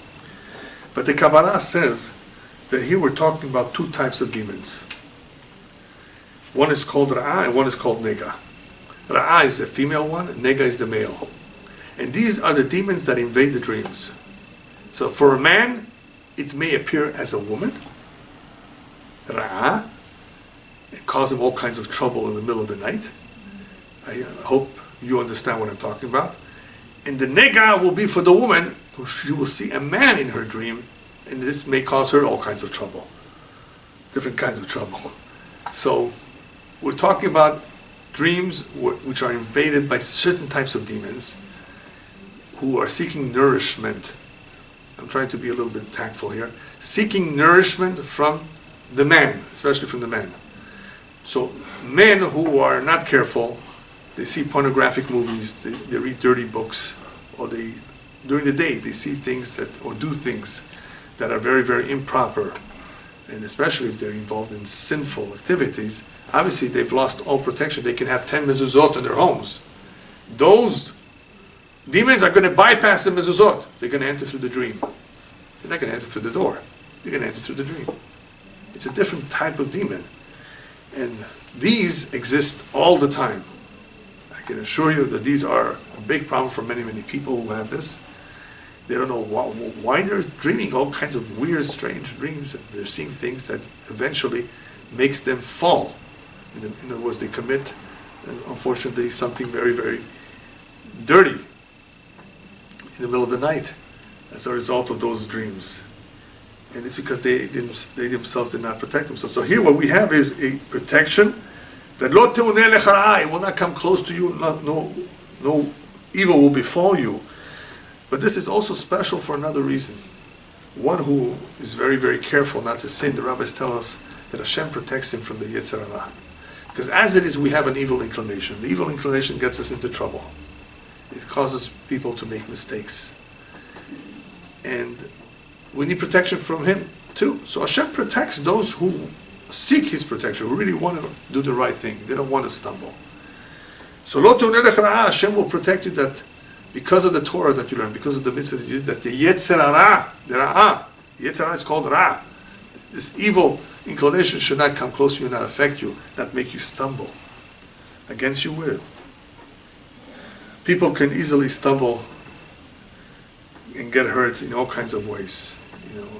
But the Kabbalah says that here we're talking about two types of demons. One is called Ra'a and one is called Nega. Ra'a is the female one, Nega is the male. And these are the demons that invade the dreams. So for a man, it may appear as a woman, Ra'a, and cause him all kinds of trouble in the middle of the night. I hope you understand what I'm talking about. And the nega will be for the woman, who she will see a man in her dream, and this may cause her all kinds of trouble. Different kinds of trouble. So, we're talking about dreams which are invaded by certain types of demons who are seeking nourishment. I'm trying to be a little bit tactful here. Seeking nourishment from the man, especially from the man. So, men who are not careful, they see pornographic movies, they read dirty books, or during the day they see things or do things that are very, very improper and especially if they're involved in sinful activities, obviously they've lost all protection. They can have 10 mezuzot in their homes. Those demons are going to bypass the mezuzot. They're going to enter through the dream. They're not going to enter through the door. They're going to enter through the dream. It's a different type of demon. And these exist all the time. I can assure you that these are a big problem for many, many people who have this. They don't know why they're dreaming all kinds of weird, strange dreams. And they're seeing things that eventually makes them fall. In other words, they commit, unfortunately, something very, very dirty in the middle of the night as a result of those dreams. And it's because they themselves did not protect themselves. So here what we have is a protection that lo teuneh lecha ra'ah, it will not come close to you, no evil will befall you. But this is also special for another reason. One who is very, very careful not to sin, the rabbis tell us that Hashem protects him from the Yetzer Hara. Because as it is, we have an evil inclination. The evil inclination gets us into trouble. It causes people to make mistakes. And we need protection from him too. So Hashem protects those who seek his protection, who really want to do the right thing. They don't want to stumble. So lo teuneh lecha ra'ah, Hashem will protect you that because of the Torah that you learn, because of the mitzvah that you do, that the Yetzer Hara, the Ra'ah, the Yetzer Hara is called Ra. This evil inclination should not come close to you, not affect you, not make you stumble against your will. People can easily stumble and get hurt in all kinds of ways.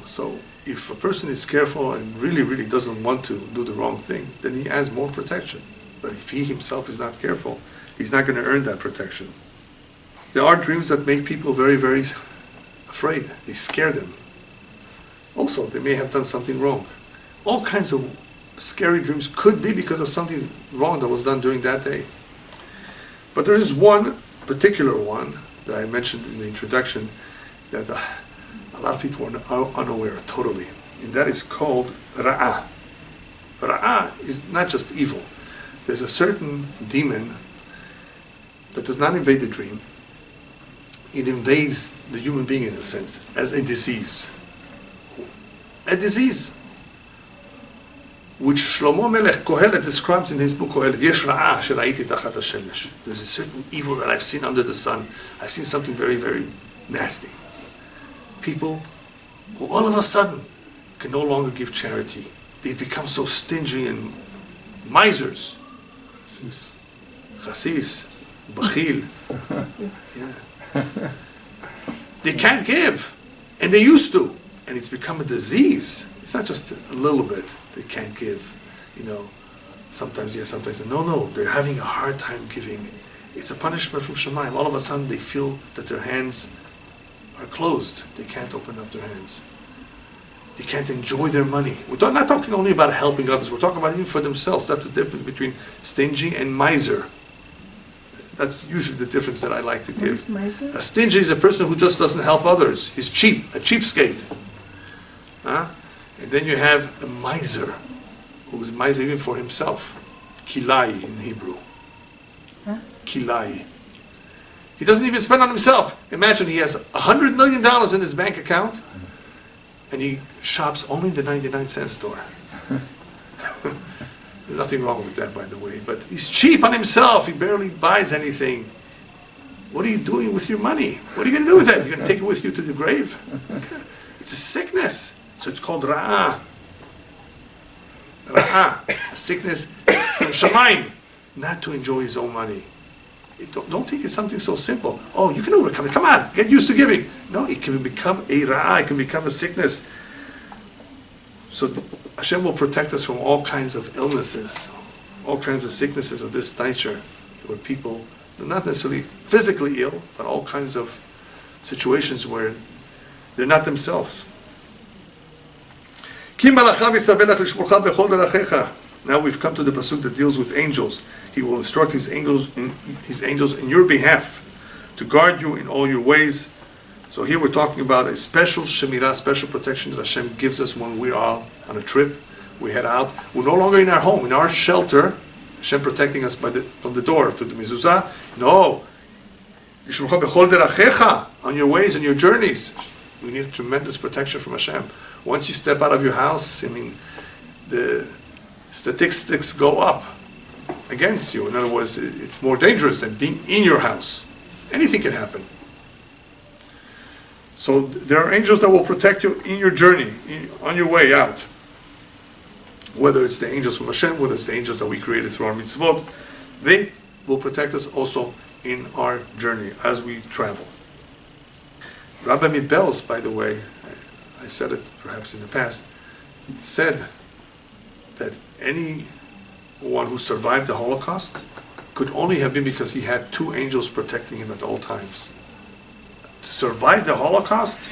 So if a person is careful and really, really doesn't want to do the wrong thing, then he has more protection. But if he himself is not careful, he's not going to earn that protection. There are dreams that make people very, very afraid. They scare them. Also, they may have done something wrong. All kinds of scary dreams could be because of something wrong that was done during that day. But there is one particular one that I mentioned in the introduction that a lot of people are unaware totally. And that is called Ra'ah. Ra'ah is not just evil. There's a certain demon that does not invade the dream. It invades the human being in a sense, as a disease. A disease. Which Shlomo Melech Kohelet describes in his book Kohelet, Yesh Ra'ah Sheraiti Tachat HaShemesh. There's a certain evil that I've seen under the sun. I've seen something very, very nasty. People who all of a sudden can no longer give charity. They've become so stingy and misers. Chasis, Bachil. Yeah. They can't give, and they used to, and it's become a disease. It's not just a little bit they can't give, sometimes yes, sometimes no, they're having a hard time giving. It's a punishment from Shemayim. All of a sudden they feel that their hands are closed. They can't open up their hands. They can't enjoy their money. We're not talking only about helping others, we're talking about even for themselves. That's the difference between stingy and miser. That's usually the difference that I like to give. A stingy is a person who just doesn't help others. He's cheap, a cheapskate. And then you have a miser, who is miser even for himself. Kilai in Hebrew. Kilai. He doesn't even spend on himself. Imagine he has $100 million in his bank account, and he shops only in the 99-cent store. There's nothing wrong with that, by the way. But he's cheap on himself. He barely buys anything. What are you doing with your money? What are you going to do with that? You're going to take it with you to the grave? Okay. It's a sickness. So it's called Ra'ah. Ra'ah. A sickness from Shemayim. Not to enjoy his own money. Don't think it's something so simple. Oh, you can overcome it. Come on, get used to giving. No, it can become a Ra'ah. It can become a sickness. So Hashem will protect us from all kinds of illnesses, all kinds of sicknesses of this nature, where people are not necessarily physically ill, but all kinds of situations where they're not themselves. Now we've come to the pasuk that deals with angels. He will instruct his angels in your behalf to guard you in all your ways. So here we're talking about a special shemirah, special protection that Hashem gives us when we are on a trip. We head out. We're no longer in our home, in our shelter. Hashem protecting us from the door through the mezuzah. No, on your ways and your journeys. We need tremendous protection from Hashem. Once you step out of your house, I mean, the statistics go up against you. In other words, it's more dangerous than being in your house. Anything can happen. So there are angels that will protect you in your journey, on your way out. Whether it's the angels from Hashem, whether it's the angels that we created through our mitzvot, they will protect us also in our journey as we travel. Rabbi Mibels, by the way, I said it perhaps in the past, said that anyone who survived the Holocaust could only have been because he had two angels protecting him at all times. To survive the Holocaust,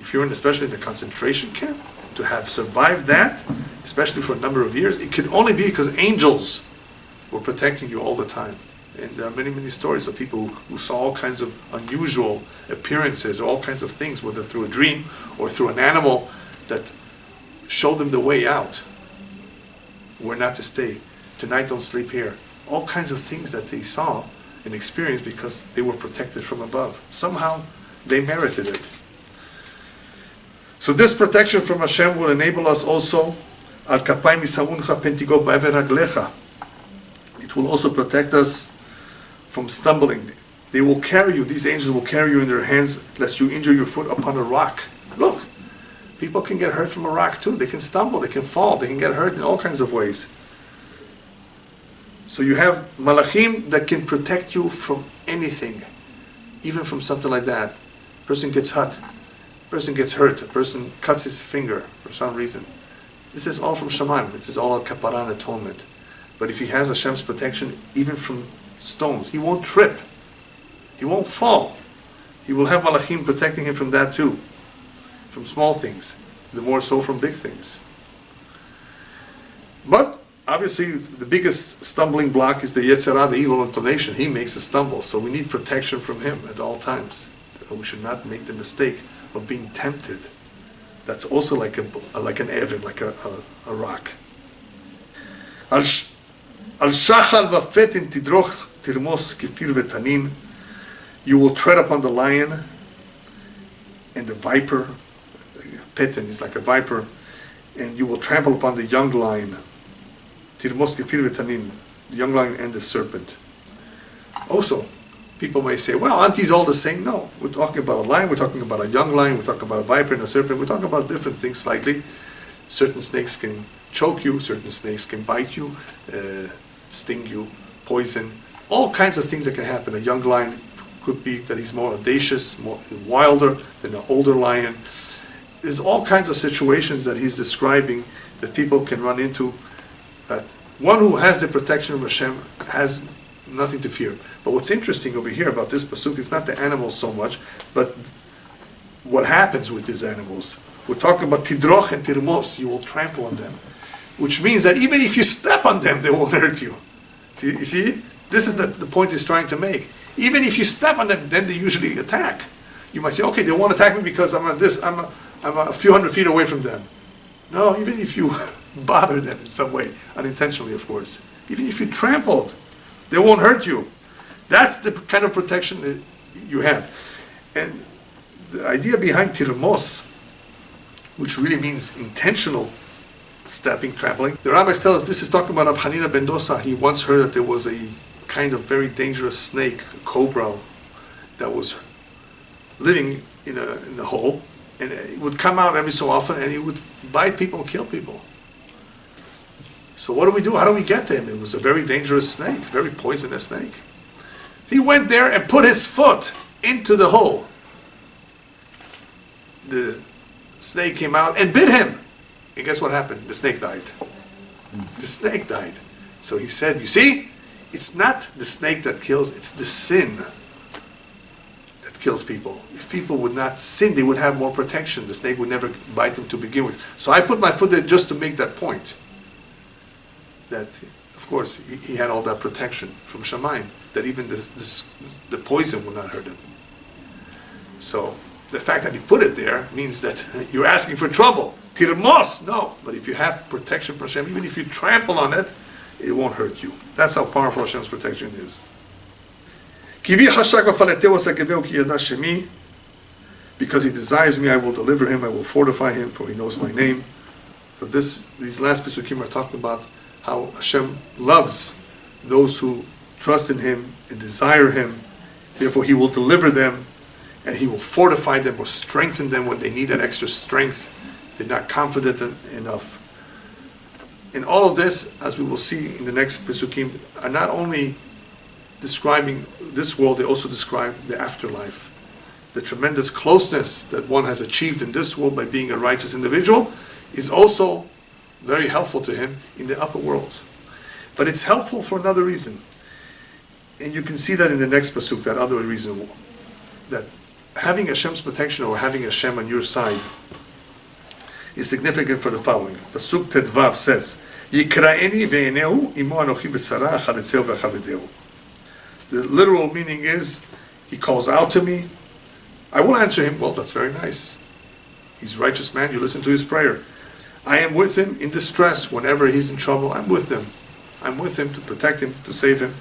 if you're especially in the concentration camp, to have survived that, especially for a number of years, it could only be because angels were protecting you all the time. And there are many, many stories of people who saw all kinds of unusual appearances, all kinds of things, whether through a dream or through an animal that showed them the way out, where not to stay. Tonight, don't sleep here. All kinds of things that they saw and experienced because they were protected from above. Somehow, they merited it. So this protection from Hashem will enable us also, Al kapay misamuncha pentigo ba'ever raglecha. It will also protect us from stumbling. They will carry you, these angels will carry you in their hands lest you injure your foot upon a rock. Look, people can get hurt from a rock too. They can stumble, they can fall, they can get hurt in all kinds of ways. So you have malachim that can protect you from anything, even from something like that. A person gets hurt, a person gets hurt, a person cuts his finger for some reason. This is all from Shamayim. This is all a kapara and atonement. But if he has Hashem's protection, even from stones, he won't trip. He won't fall. He will have malachim protecting him from that too. From small things. The more so from big things. But, obviously, the biggest stumbling block is the Yetzer Hara, the evil inclination. He makes us stumble. So we need protection from him at all times. We should not make the mistake of being tempted. That's also like an Evan, like a rock. Al shachal vafetin tidroch tirmos kefir vetanin. You will tread upon the lion and the viper. Petin is like a viper, and you will trample upon the young lion. Tirmos kefir vetanin, the young lion and the serpent. Also, people may say, well, aren't these all the same? No, we're talking about a lion, we're talking about a young lion, we're talking about a viper and a serpent, we're talking about different things slightly. Certain snakes can choke you, certain snakes can bite you, sting you, poison, all kinds of things that can happen. A young lion could be that he's more audacious, more wilder than an older lion. There's all kinds of situations that he's describing that people can run into, that one who has the protection of Hashem has nothing to fear. But what's interesting over here about this pasuk is not the animals so much, but what happens with these animals. We're talking about tidroch and tirmos, you will trample on them. Which means that even if you step on them, they won't hurt you. You see? This is the point he's trying to make. Even if you step on them, then they usually attack. You might say, okay, they won't attack me because I'm a few hundred feet away from them. No, even if you bother them in some way, unintentionally of course, even if you trampled, they won't hurt you. That's the kind of protection that you have. And the idea behind tirmos, which really means intentional stepping, trampling, the rabbis tell us this is talking about Rab Hanina ben Dosa. He once heard that there was a kind of very dangerous snake, a cobra, that was living in a hole, and it would come out every so often, and he would bite people and kill people. So what do we do? How do we get to him? It was a very dangerous snake, very poisonous snake. He went there and put his foot into the hole. The snake came out and bit him. And guess what happened? The snake died. The snake died. So he said, you see, it's not the snake that kills, it's the sin that kills people. If people would not sin, they would have more protection. The snake would never bite them to begin with. So I put my foot there just to make that point. That, of course, he had all that protection from Shamayim, that even the poison would not hurt him. So the fact that he put it there means that you're asking for trouble. Tirmos, no. But if you have protection from Hashem, even if you trample on it, it won't hurt you. That's how powerful Hashem's protection is. Because he desires me, I will deliver him, I will fortify him, for he knows my name. So these last Pesukim are talking about how Hashem loves those who trust in him and desire him. Therefore he will deliver them, and he will fortify them or strengthen them when they need that extra strength. They're not confident enough. And all of this, as we will see in the next Pesukim, are not only describing this world, they also describe the afterlife. The tremendous closeness that one has achieved in this world by being a righteous individual is also very helpful to him in the upper world. But it's helpful for another reason. And you can see that in the next pasuk, that other reason, that having Hashem's protection or having Hashem on your side is significant for the following. Pasuk Tedvav says, Yikra'eni ve'eneu imo anochi b'sara acharetzeu v'achabedeu. The literal meaning is, he calls out to me, I will answer him. Well, that's very nice. He's a righteous man, you listen to his prayer. I am with him in distress. Whenever he's in trouble, I'm with him. I'm with him to protect him, to save him.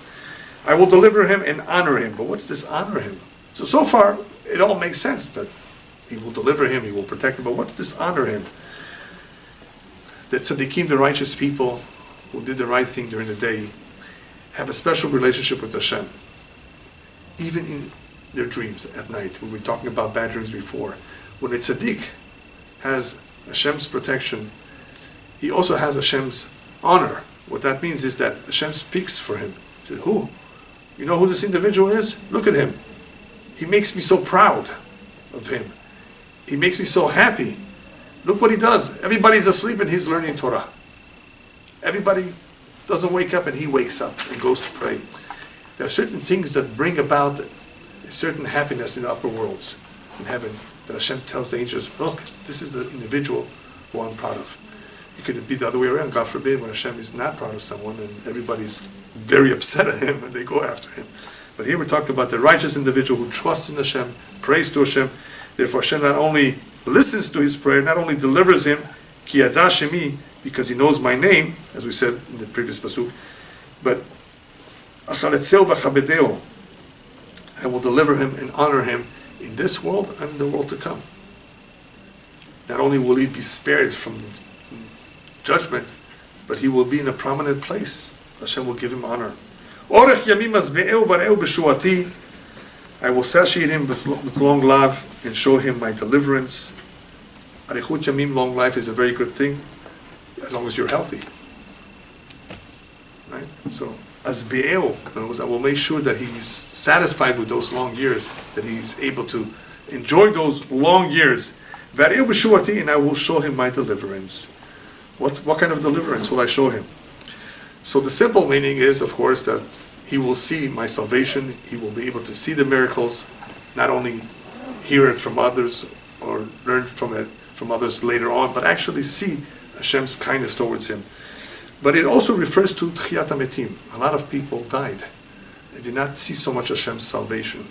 I will deliver him and honor him. But what's this honor him? So far, it all makes sense that he will deliver him, he will protect him. But what's this honor him? That tzaddikim, the righteous people who did the right thing during the day, have a special relationship with Hashem. Even in their dreams at night. We were talking about bad dreams before. When a tzaddik has Hashem's protection, he also has Hashem's honor. What that means is that Hashem speaks for him. He says, who? You know who this individual is? Look at him. He makes me so proud of him. He makes me so happy. Look what he does. Everybody's asleep and he's learning Torah. Everybody doesn't wake up and he wakes up and goes to pray. There are certain things that bring about a certain happiness in the upper worlds, in heaven, that Hashem tells the angels, look, this is the individual who I'm proud of. It could be the other way around, God forbid, when Hashem is not proud of someone and everybody's very upset at him and they go after him. But here we're talking about the righteous individual who trusts in Hashem, prays to Hashem. Therefore Hashem not only listens to his prayer, not only delivers him, ki yada shemi, because he knows my name, as we said in the previous pasuk, but acharetzeu v'achabedeu, I will deliver him and honor him in this world and in the world to come. Not only will he be spared from judgment, but he will be in a prominent place. Hashem will give him honor. Orech yamim azbe'eu vareu b'shuati. I will satiate him with long life and show him my deliverance. Arichut yamim, long life, is a very good thing, as long as you're healthy. Right? So, azbe'eu, I will make sure that he's satisfied with those long years, that he's able to enjoy those long years. Vareu b'shuati, and I will show him my deliverance. What kind of deliverance will I show him? So the simple meaning is, of course, that he will see my salvation, he will be able to see the miracles, not only hear it from others or learn from it from others later on, but actually see Hashem's kindness towards him. But it also refers to Tchiyat HaMetim. A lot of people died. They did not see so much Hashem's salvation.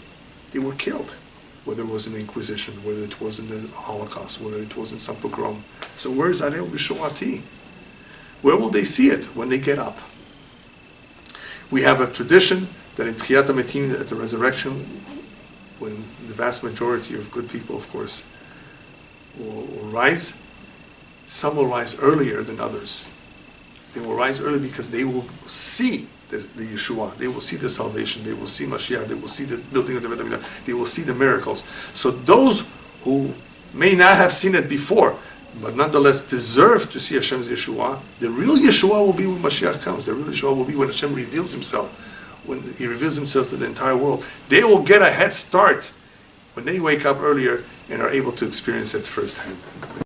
They were killed, whether it was in the Inquisition, whether it was in the Holocaust, whether it was in some pogrom. So where is Areu B'Shoati? Where will they see it? When they get up. We have a tradition that in Tchiyat HaMetim, at the resurrection, when the vast majority of good people, of course, will rise, some will rise earlier than others. They will rise early because they will see the Yeshua, they will see the salvation, they will see Mashiach, they will see the building of the Beit HaMikdash, they will see the miracles. So those who may not have seen it before, but nonetheless deserve to see Hashem's Yeshua, the real Yeshua will be when Mashiach comes. The real Yeshua will be when Hashem reveals himself, when he reveals himself to the entire world. They will get a head start when they wake up earlier and are able to experience it firsthand.